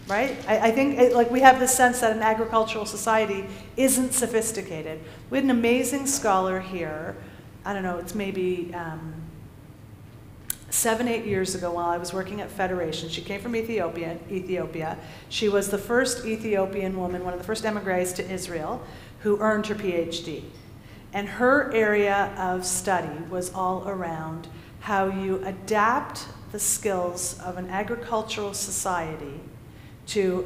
Right? I think like we have this sense that an agricultural society isn't sophisticated. We had an amazing scholar here, I don't know, it's maybe 7, 8 years ago while I was working at Federation. She came from Ethiopia. She was the first Ethiopian woman, one of the first emigres to Israel, who earned her PhD. And her area of study was all around how you adapt the skills of an agricultural society to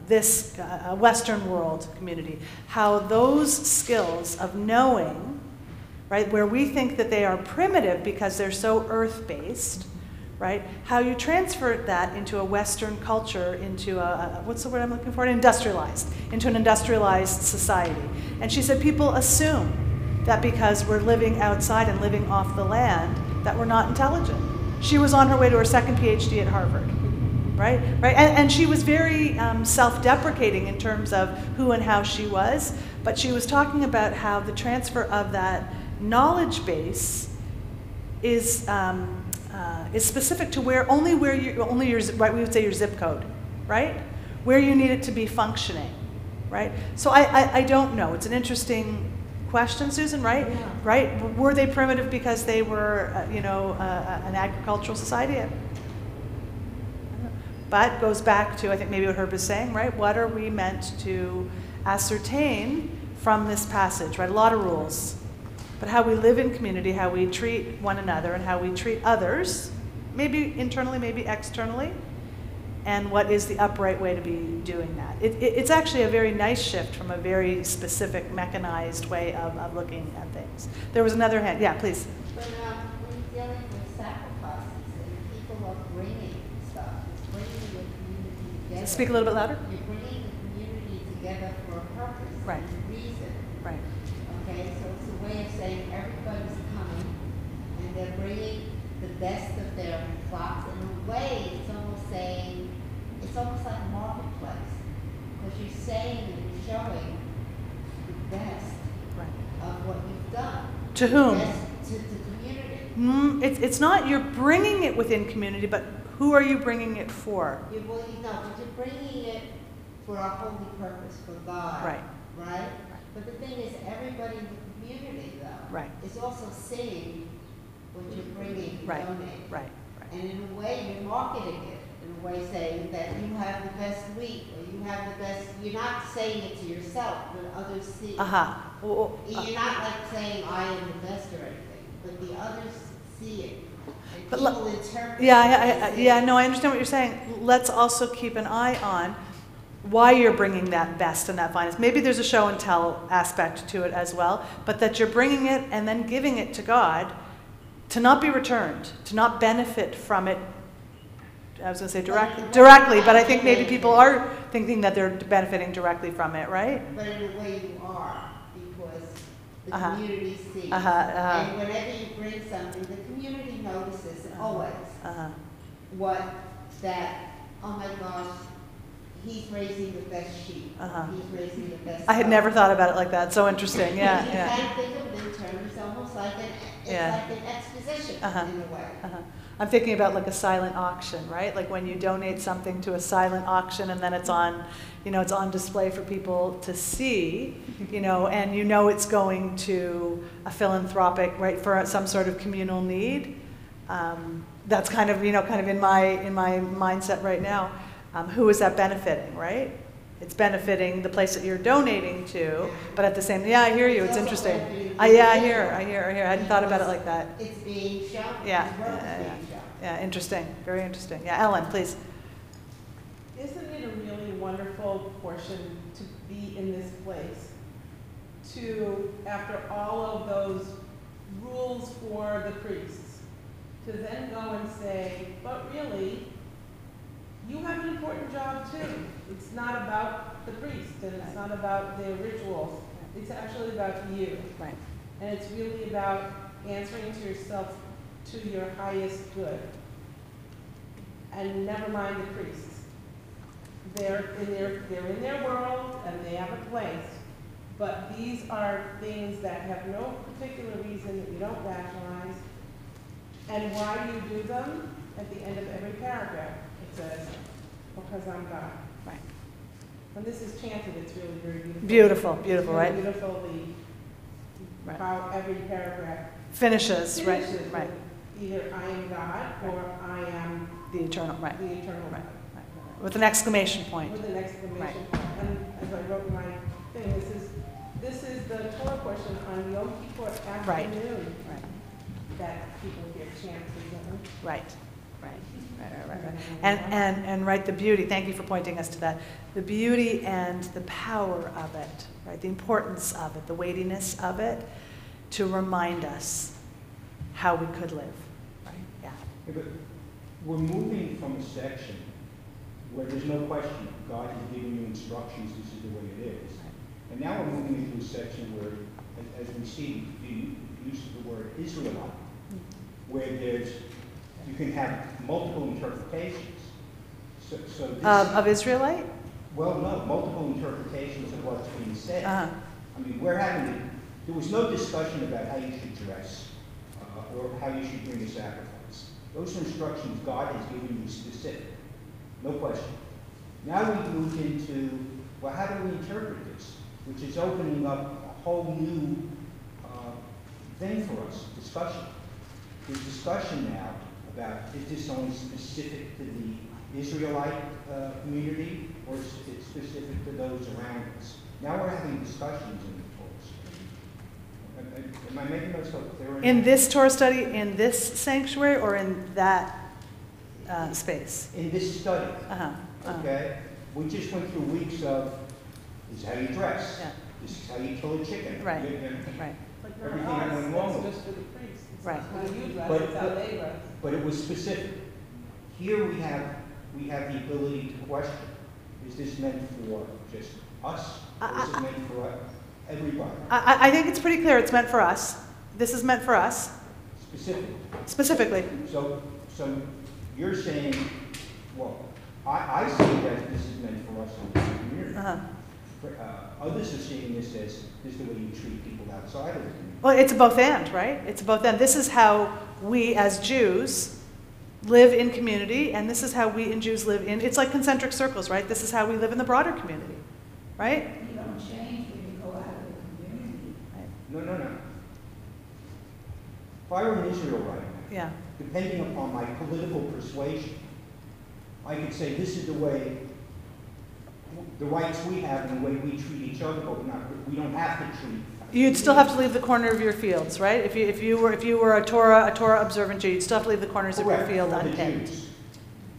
this Western world community. How those skills of knowing, right, where we think that they are primitive because they're so earth-based, right, how you transfer that into a Western culture, into what's the word I'm looking for? Into an industrialized society. And she said people assume that because we're living outside and living off the land, that we're not intelligent. She was on her way to her second PhD at Harvard. Right? And she was very self-deprecating in terms of who and how she was, but she was talking about how the transfer of that knowledge base is specific to only your right, we would say your zip code, right? Where you need it to be functioning, right? So I don't know. It's an interesting question, Susan, right? Yeah. Right? Were they primitive because they were, an agricultural society? But goes back to, I think maybe what Herb is saying, right? What are we meant to ascertain from this passage, right? A lot of rules. But how we live in community, how we treat one another, and how we treat others, maybe internally, maybe externally, and what is the upright way to be doing that. It's actually a very nice shift from a very specific, mechanized way of looking at things. There was another hand. Yeah, please. But when you're dealing with sacrifices and people are bringing stuff, it's bringing the community together. Speak a little bit louder. You're bringing the community together for a purpose Right. and a reason. Right. Okay, so it's a way of saying everybody's coming and they're bringing the best of their flocks. In a way, it's almost saying, it's almost like a marketplace. Because you're saying and you're showing the best Right. of what you've done. To whom? Best to the community. It's not you're bringing it within community, but who are you bringing it for? Well, but you're bringing it for a holy purpose, for God. Right. Right? But the thing is, everybody in the community, though, Right. is also seeing what you're bringing and Right. donating. Right. And in a way, you're marketing it, in a way saying that you have the best wheat, or you have the best, you're not saying it to yourself, but others see. You're not like saying, I am the best or anything, but the others see it. And But people interpret Yeah, no, I understand what you're saying. Let's also keep an eye on why you're bringing that best and that finest. Maybe there's a show and tell aspect to it as well, but that you're bringing it and then giving it to God to not be returned, to not benefit from it. I was going to say directly, but I think maybe people are thinking that they're benefiting directly from it, right? But in a way you are, because the Uh-huh. community sees. Uh-huh. And whenever you bring something, the community notices always what that, oh my gosh, he's raising the best sheep. He's raising the best. I had never thought about it like that. So interesting. Yeah, You yeah. can't think of it in terms, it's almost like like an exposition in a way. I'm thinking about like a silent auction, right? Like when you donate something to a silent auction and then it's on, it's on display for people to see, and it's going to a philanthropic, right, for some sort of communal need. That's kind of, in my mindset right now. Who is that benefiting, right? It's benefiting the place that you're donating to, but at the same, I hear you. It's interesting. I hear. I hadn't thought about it like that. It's being shown. Yeah, The work is being shown. yeah, interesting. Very interesting. Yeah, Ellen, please. Isn't it a really wonderful portion to be in this place? To, after all of those rules for the priests, to then go and say, but really, you have an important job too. It's not about the priest and it's not about their rituals. It's actually about you. Right. And it's really about answering to yourself to your highest good. And never mind the priests. They're in their world and they have a place. But these are things that have no particular reason, that you don't rationalize. And why do you do them? At the end of every paragraph, it says, because I'm God. Right. When this is chanted, it's really very beautiful. Beautiful, beautiful, It's right? really beautiful, Right. how every paragraph Finishes, right, finishes right. with either I am God or I am The eternal, right. the eternal Right, God. right. With an exclamation point. With an exclamation Right. point. And as I wrote in my thing, this is the Torah portion on Yom Kippur Right. afternoon Right, that people hear chants frequently. right, right. And right, the beauty, thank you for pointing us to that. The beauty and the power of it, right? The importance of it, the weightiness of it, to remind us how we could live, right? Yeah. Yeah, but we're moving from a section where there's no question God has given you instructions, this is the way it is. And now we're moving into a section where, as we see the use of the word Israelite, where you can have multiple interpretations. So this, Of Israelite? well, no, multiple interpretations of what's being said. Uh-huh. I mean, there was no discussion about how you should dress or how you should bring a sacrifice. Those are instructions God has given you specific, no question. Now we've moved into, well, how do we interpret this? Which is opening up a whole new thing for us, discussion. There's discussion now about, is this only specific to the Israelite community, or is it specific to those around us? Now we're having discussions in the Torah. Am I making myself clear? In this Torah study, in this sanctuary, or in that space? In this study, Uh-huh. okay? We just went through weeks of, this is how you dress. Yeah. This is how you kill a chicken. Right, You- right, But Everything not that us, went wrong that's with just for the priests. It's Right. not how you dress, But- it's how they dress. But it was specific. Here we have the ability to question, is this meant for just us? Or is it meant for everybody? I think it's pretty clear it's meant for us. This is meant for us, Specifically. specifically. So you're saying, well, I see that this is meant for us in the community. Uh-huh. Others are seeing this as, this is the way you treat people outside of the community. Well, it's a both and, right? It's a both and. This is how we as Jews live in community, and this is how we and Jews live in, it's like concentric circles, right? This is how we live in the broader community, right? You don't change when you go out of the community. No. If I were in Israel right now, Yeah. depending upon my political persuasion, I could say this is the way, the rights we have and the way we treat each other, but we don't have to treat. You'd still have to leave the corner of your fields, right? If you were a Torah observant Jew, you'd still have to leave the corners of your Correct, field for the unpicked. Jews.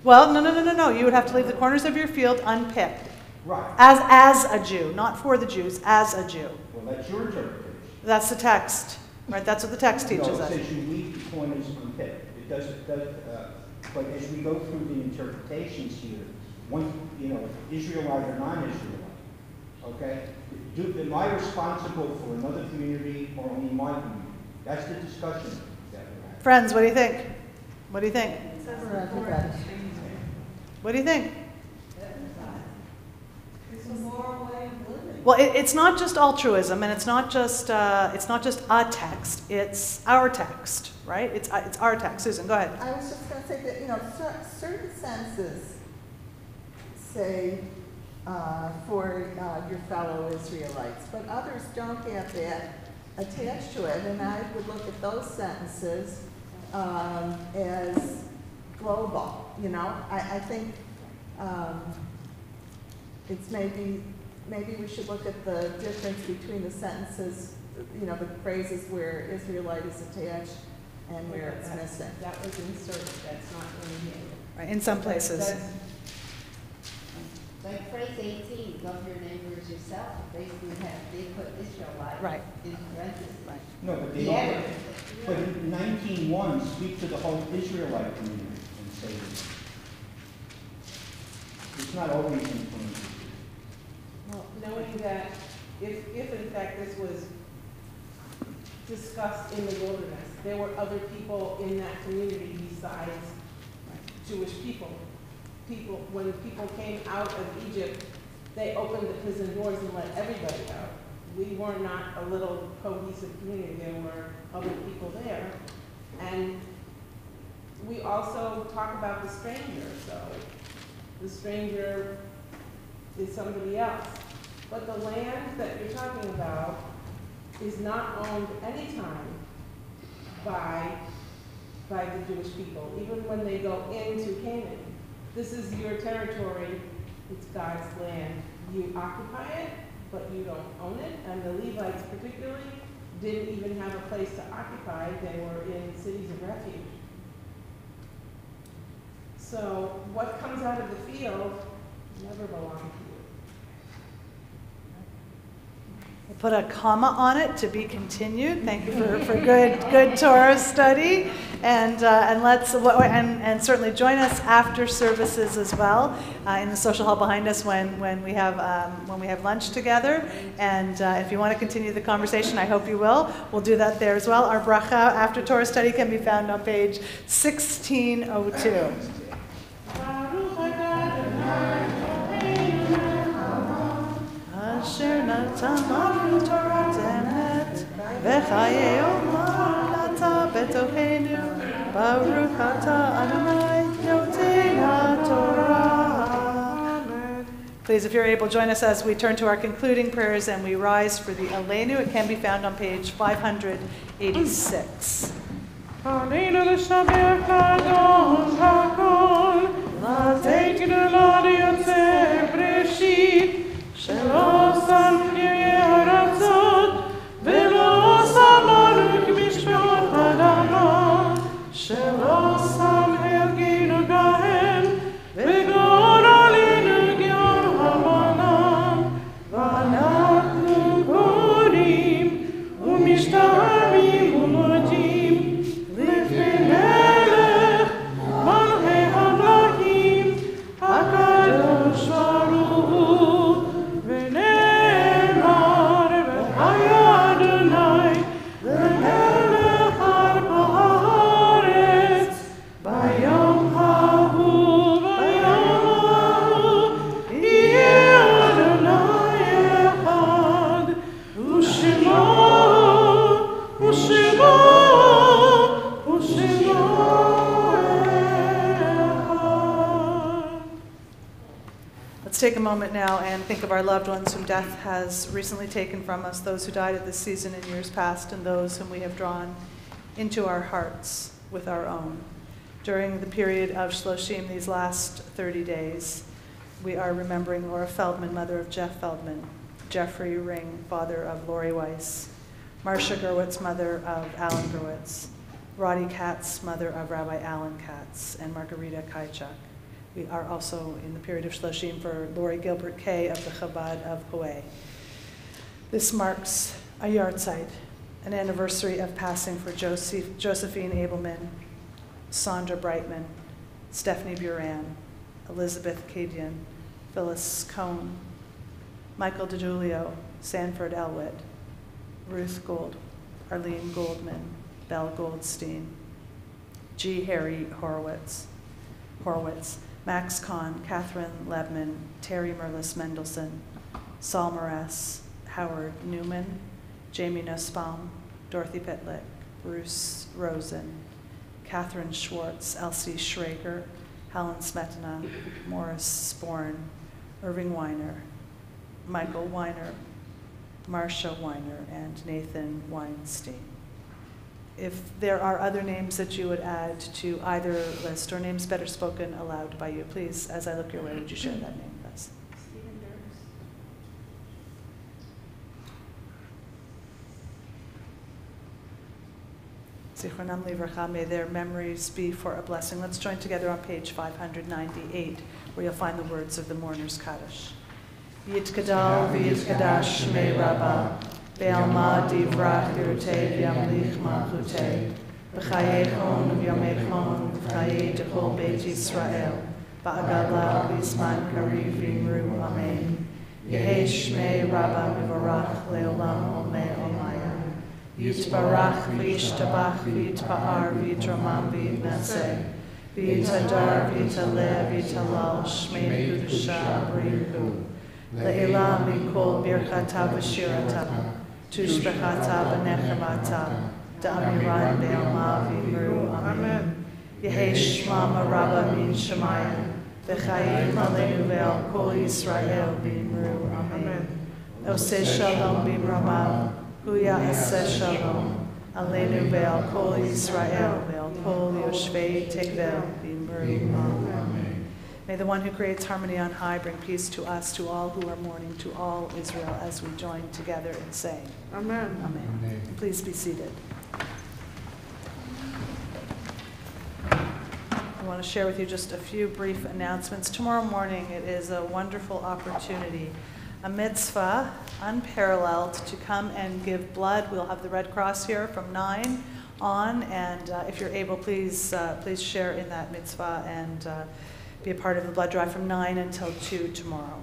Well, no. You would have to leave the corners of your field unpicked. Right. As a Jew, not for the Jews, as a Jew. Well, that's your interpretation. That's the text, right? That's what the text teaches No, us. it says you leave the corners unpicked. It does, but as we go through the interpretations here, one, Israelite or non-Israelite, okay? Am I responsible for another community or only my community? That's the discussion that we're having. Friends, what do you think? What do you think? For everybody. What do you think? It's a moral way of living. Well, it's not just altruism, and it's not just a text. It's our text, right? It's our text. Susan, go ahead. I was just going to say that, certain senses say for your fellow Israelites, but others don't have that attached to it. And I would look at those sentences as global. I think it's maybe we should look at the difference between the sentences, the phrases where Israelite is attached and where it's missing. That was inserted, that's not really here. Right, in some places. That's- Like phrase 18, love your neighbor as yourself, basically they put Israelite Right. in parentheses. Right. No, but they Yeah. don't. But in 19:1 speak to the whole Israelite community and say it's not always in parentheses. Well, knowing that if in fact this was discussed in the wilderness, there were other people in that community besides Jewish people. When people came out of Egypt, they opened the prison doors and let everybody out. we were not a little cohesive community. There were other people there. And we also talk about the stranger. So the stranger is somebody else. But the land that you're talking about is not owned anytime by the Jewish people, even when they go into Canaan. This is your territory, it's God's land. You occupy it, but you don't own it. And the Levites particularly didn't even have a place to occupy. They were in cities of refuge. So what comes out of the field never belonged to you. We'll put a comma on it, to be continued. Thank you for good Torah study, and certainly join us after services as well in the social hall behind us when we have lunch together. And if you want to continue the conversation, I hope you will. We'll do that there as well. Our bracha after Torah study can be found on page 1602. Asher natan lanu Torah emet v'chayei olam nata betochenu baruch atah Adonai notei haTorah. Please, if you're able, join us as we turn to our concluding prayers and we rise for the Aleinu. It can be found on page 586. Aleinu l'shabech l'Adon hakol l'tekin l'adiyotzeh breshit שלא שם חיי ארצות ולא שם עלוק משפעות אדמה שלא שם הגינו גהם וגור עלינו גאון המונם ואנחנו קוראים ומשתעמים ומודים לפני מלך מלכי המלכים הקדוש ברוך הוא Let's take a moment now and think of our loved ones whom death has recently taken from us, those who died at this season in years past, and those whom we have drawn into our hearts with our own. During the period of Shloshim, these last 30 days, we are remembering Laura Feldman, mother of Jeff Feldman, Jeffrey Ring, father of Lori Weiss, Marcia Gerwitz, mother of Alan Gerwitz, Roddy Katz, mother of Rabbi Alan Katz, and Margarita Kajchuk. We are also in the period of Shloshim for Lori Gilbert Kay of the Chabad of Hawaii. This marks a yahrzeit, an anniversary of passing for Josephine Abelman, Sandra Brightman, Stephanie Buran, Elizabeth Kadian, Phyllis Cohn, Michael DiGiulio, Sanford Elwitt, Ruth Gold, Arlene Goldman, Belle Goldstein, G. Harry Horowitz, Max Kahn, Catherine Lebman, Terry Merlis Mendelson, Saul Morass, Howard Newman, Jamie Nussbaum, Dorothy Pitlick, Bruce Rosen, Catherine Schwartz, Elsie Schrager, Helen Smetana, Morris Sporn, Irving Weiner, Michael Weiner, Marcia Weiner, and Nathan Weinstein. If there are other names that you would add to either list or names better spoken aloud by you, please, as I look your way, would you share that name with us? Stephen Dirks. Zichronam livracha, may their memories be for a blessing. Let's join together on page 598, where you'll find the words of the mourner's Kaddish. Yitkadal v'yitkadash shmei Rabbah, Be'alma divrach yirtei v'yamlich malchutei, v'chayechon v'yamechon v'chayei dechol Beit Yisrael, v'agala v'yisman kariv v'imru amen. Yehei shmei Rabbah v'varach le'olam olmei olmaya. Yitbarach v'yishtabach v'yitpa'ar v'yitramam v'yitnaseh, v'yitadar v'yitaleh v'yitalal shmei kedusha b'rihu. Le'ila mikol birchata v'shirata. tushbechata b'nechemata, da'amiran be'alma v'imru. Amen. Yehi shmama rabba min shemayim, v'chayim aleinu ve'al kol Yisrael v'imru. Amen. Oseh shalom b'imramav, hu ya'aseh shalom, aleinu ve'al kol Yisrael ve'al kol yoshvei tekvel v'imru. Amen. May the one who creates harmony on high bring peace to us, to all who are mourning, to all Israel, as we join together in saying, Amen. Amen. Amen. Please be seated. I want to share with you just a few brief announcements. Tomorrow morning, it is a wonderful opportunity, a mitzvah, unparalleled, to come and give blood. We'll have the Red Cross here from 9 on, and if you're able, please share in that mitzvah and be a part of the blood drive from 9 until 2 tomorrow.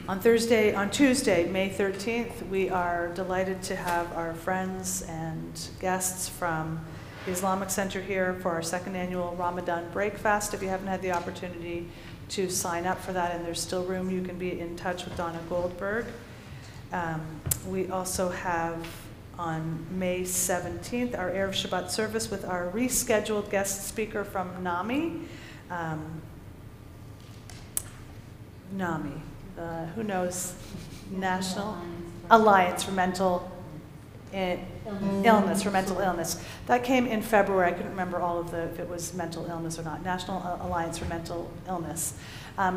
On Tuesday, May 13th, we are delighted to have our friends and guests from the Islamic Center here for our second annual Ramadan Breakfast. If you haven't had the opportunity to sign up for that, and there's still room, you can be in touch with Donna Goldberg. We also have on May 17th our Erev Shabbat service with our rescheduled guest speaker from NAMI. NAMI, who knows? National Alliance for Mental Illness, for mental illness. That came in February. I couldn't remember all of if it was mental illness or not. National Alliance for Mental Illness.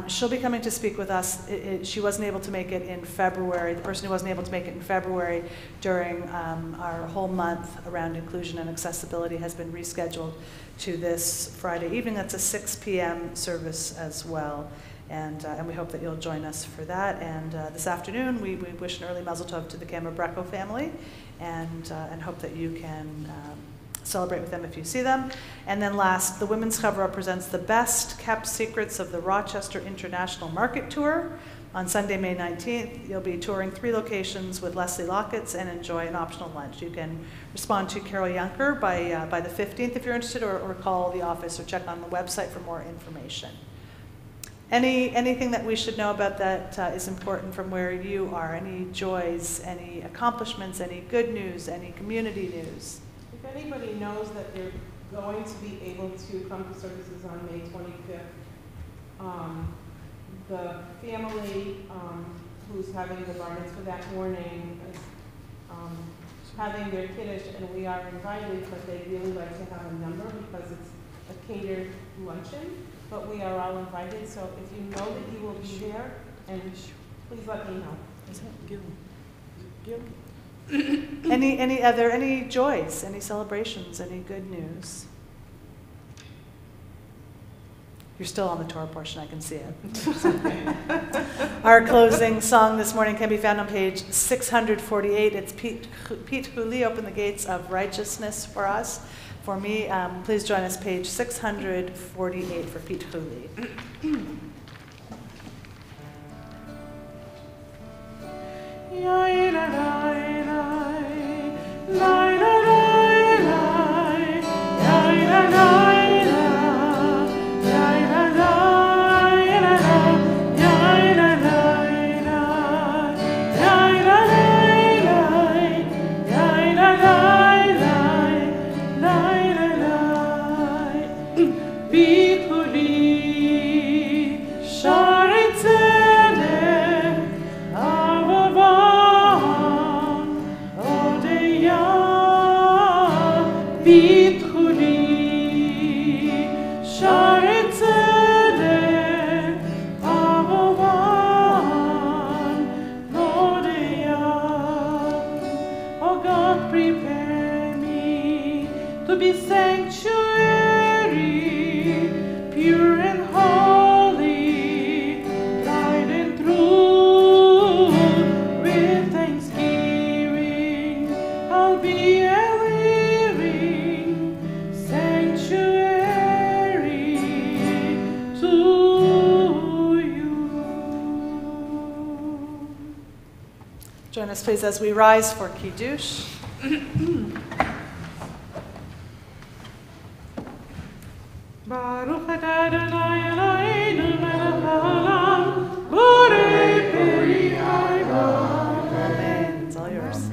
She'll be coming to speak with us. She wasn't able to make it in February. The person who wasn't able to make it in February during our whole month around inclusion and accessibility has been rescheduled to this Friday evening. That's a 6 p.m. service as well. And we hope that you'll join us for that. And this afternoon, we wish an early Mazel Tov to the Camerbrecco family, and hope that you can celebrate with them if you see them. And then last, the Women's Chavra presents the best kept secrets of the Rochester International Market Tour. On Sunday, May 19th, you'll be touring 3 locations with Leslie Locketts and enjoy an optional lunch. You can respond to Carol Yunker by the 15th if you're interested, or call the office or check on the website for more information. Anything that we should know about that is important from where you are? Any joys, any accomplishments, any good news, any community news? If anybody knows that they're going to be able to come to services on May 25th, the family who's having the bar mitzvah that morning is having their kiddush, and we are invited, but they really like to have a number because it's a catered luncheon. But we are all invited, so if you know that you will be there, and please let me know. Any joys, any celebrations, any good news? You're still on the Torah portion, I can see it. Our closing song this morning can be found on page 648. It's Pete Huli, Open the Gates of Righteousness for us. For me, please join us, page 648 for Pete Huli. Prepare me to be sanctuary, pure and holy, tried and true. With thanksgiving, I'll be a living sanctuary to you. Join us, please, as we rise for Kiddush. Baruch atah Adonai Eloheinu melech haolam, borei peri haolam. Amen. It's all yours.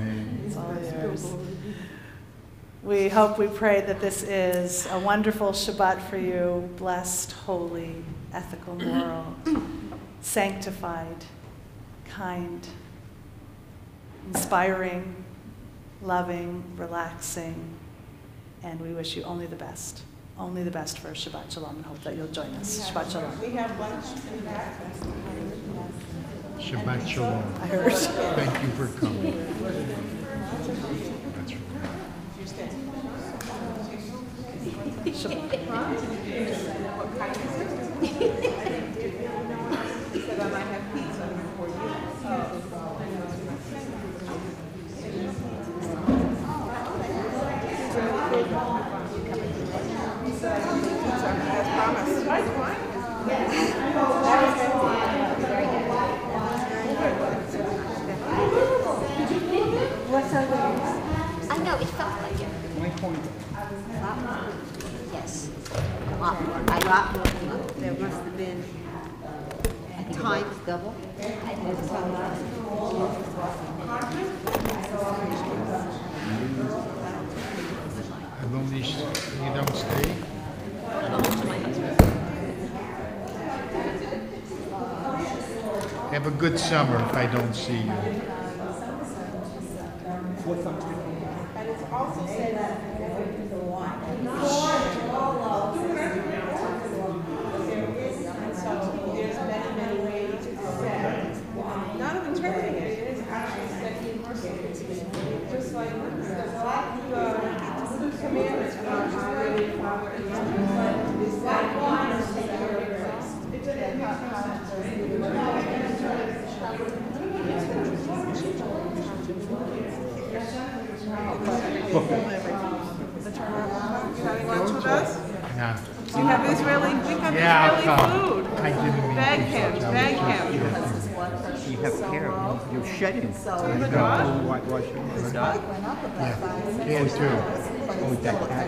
We hope, we pray that this is a wonderful Shabbat for you, blessed, holy, ethical, moral, sanctified, kind, inspiring, loving, relaxing, and we wish you only the best for Shabbat Shalom, and hope that you'll join us. Shabbat Shalom. We have lunch in back. Shabbat Shalom. I heard. Thank you for coming. I know, it felt like it. My point. Yes. A lot more. A lot more. There must have been times double. As long as you don't stay. Have a good summer if I don't see you. And it's also said that so there's many ways to say, not of interpreting it, it is actually said universally. Just like the commandments are really Father and Son, is that one is having lunch with us? Yeah. We have Israeli food. I didn't mean Beg to. him, beg him. You have care. You're shedding. The God? Whitewashing. Yeah. Can too. Oh, that cat.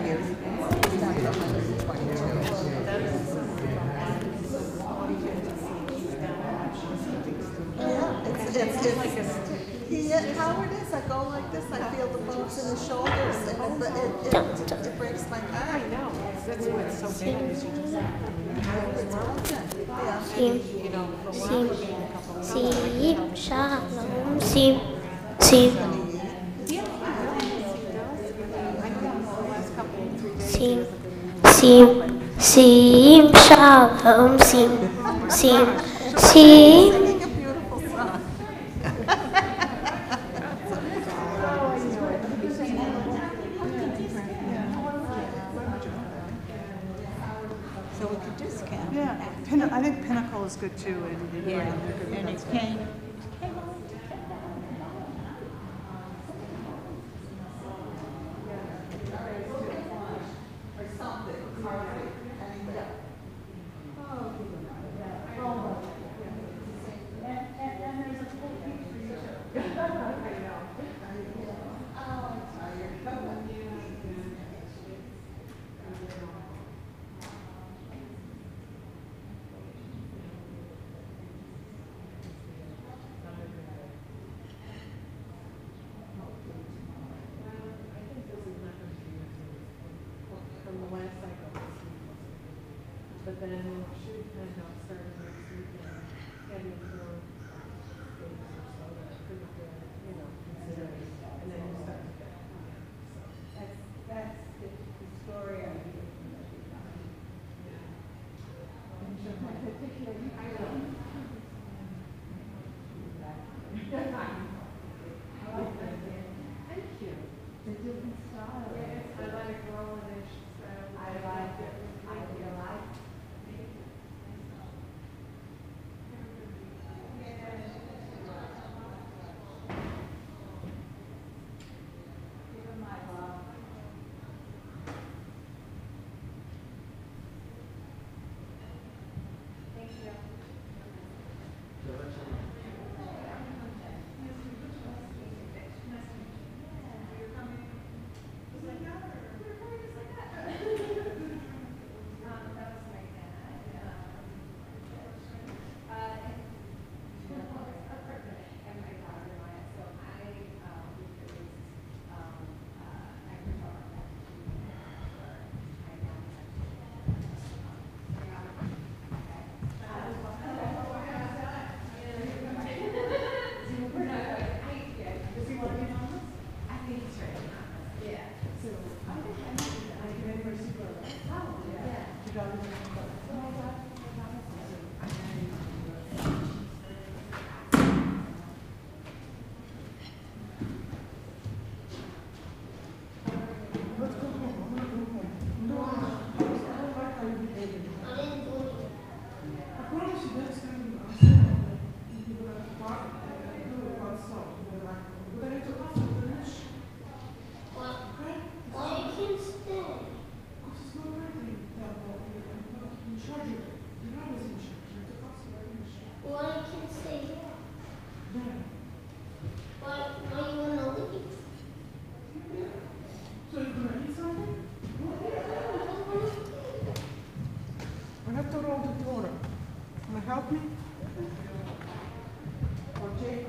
Howard is, I go like this, I feel the bones in the shoulders, and it breaks my heart. I know, that's what's so bad, is you just Sim Shalom Sim Sim Sim Sim Shalom Sim Sim Singing a beautiful song. So we could discount. Yeah, I think Pinnacle is good too. And it came. But then should kind of start next weekend, getting more things or so that could, consider, and then you start to get. That's the story I hear from every time. Thank you. The different style. Yes, I like Roland-ish style. I like it. I feel like. I have to roll the Torah. Can you help me? Okay.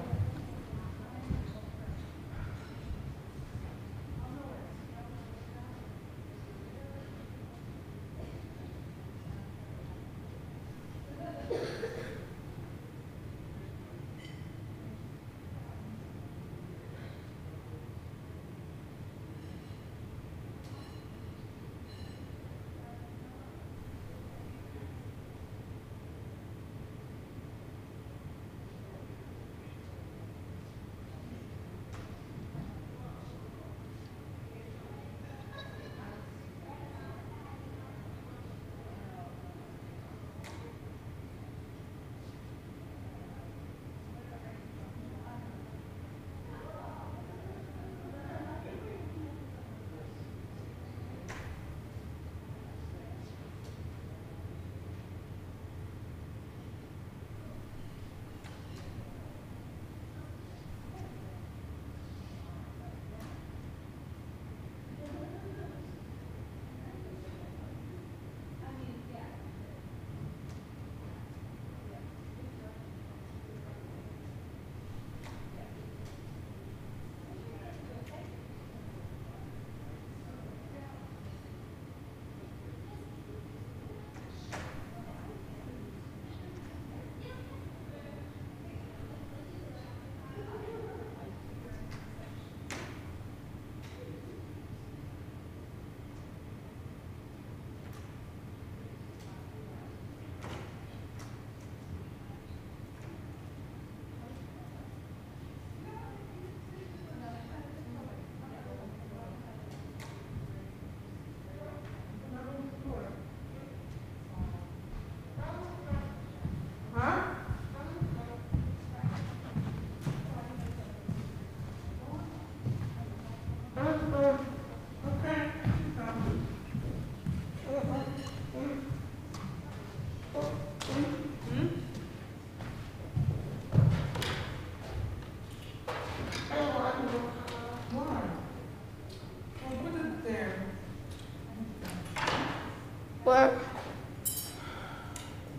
What?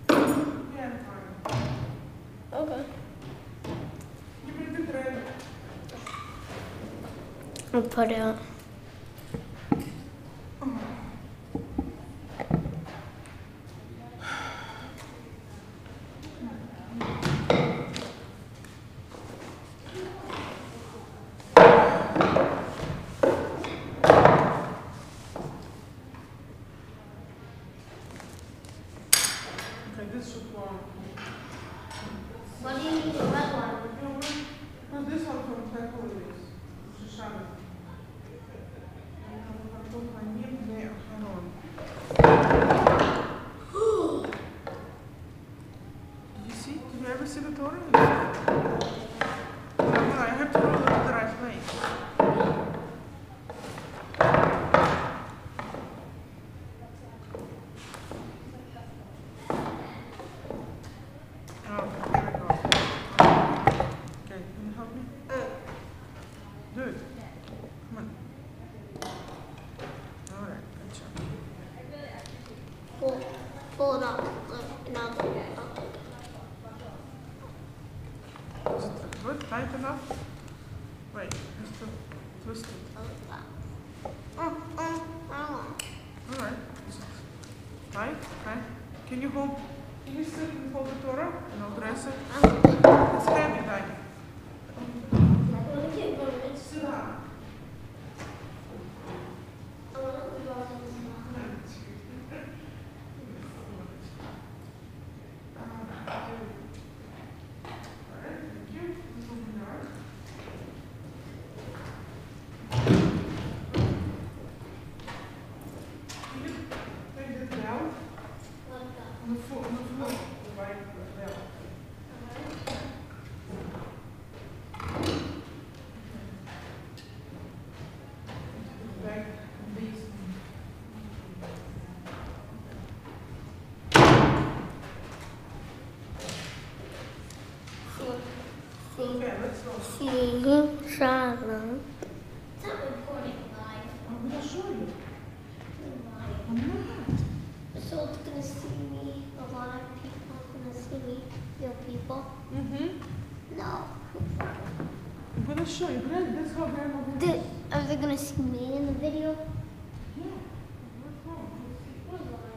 Yeah, fine. Okay. Give me the thread. I'll put it on. Okay, this should work. What do you need the red one? No, this one from Black Holidays. It's a Shabbat. I put my name there. Hang on. Did you see? Did you ever see the Torah? I have to roll it to the right place. Oh, here we go. Okay, can you help me? Do it. Come on. All right, good job. Pull it up. Now pull it up. Is it good? Tight enough? Wait, just to twist it. All right. Is it tight? Okay. Can you hold? Can you sit and hold the Torah and I'll dress it? It's heavy, Tiny. Sit down. Yeah. Shalom. It's not recording live. I'm gonna show you. Live. I'm not. So it's gonna see me. A lot of people are gonna see me. Real people. Mm-hmm. No. I'm gonna show you. That's how grandma Are they gonna see me in the video? Yeah. Where's mine?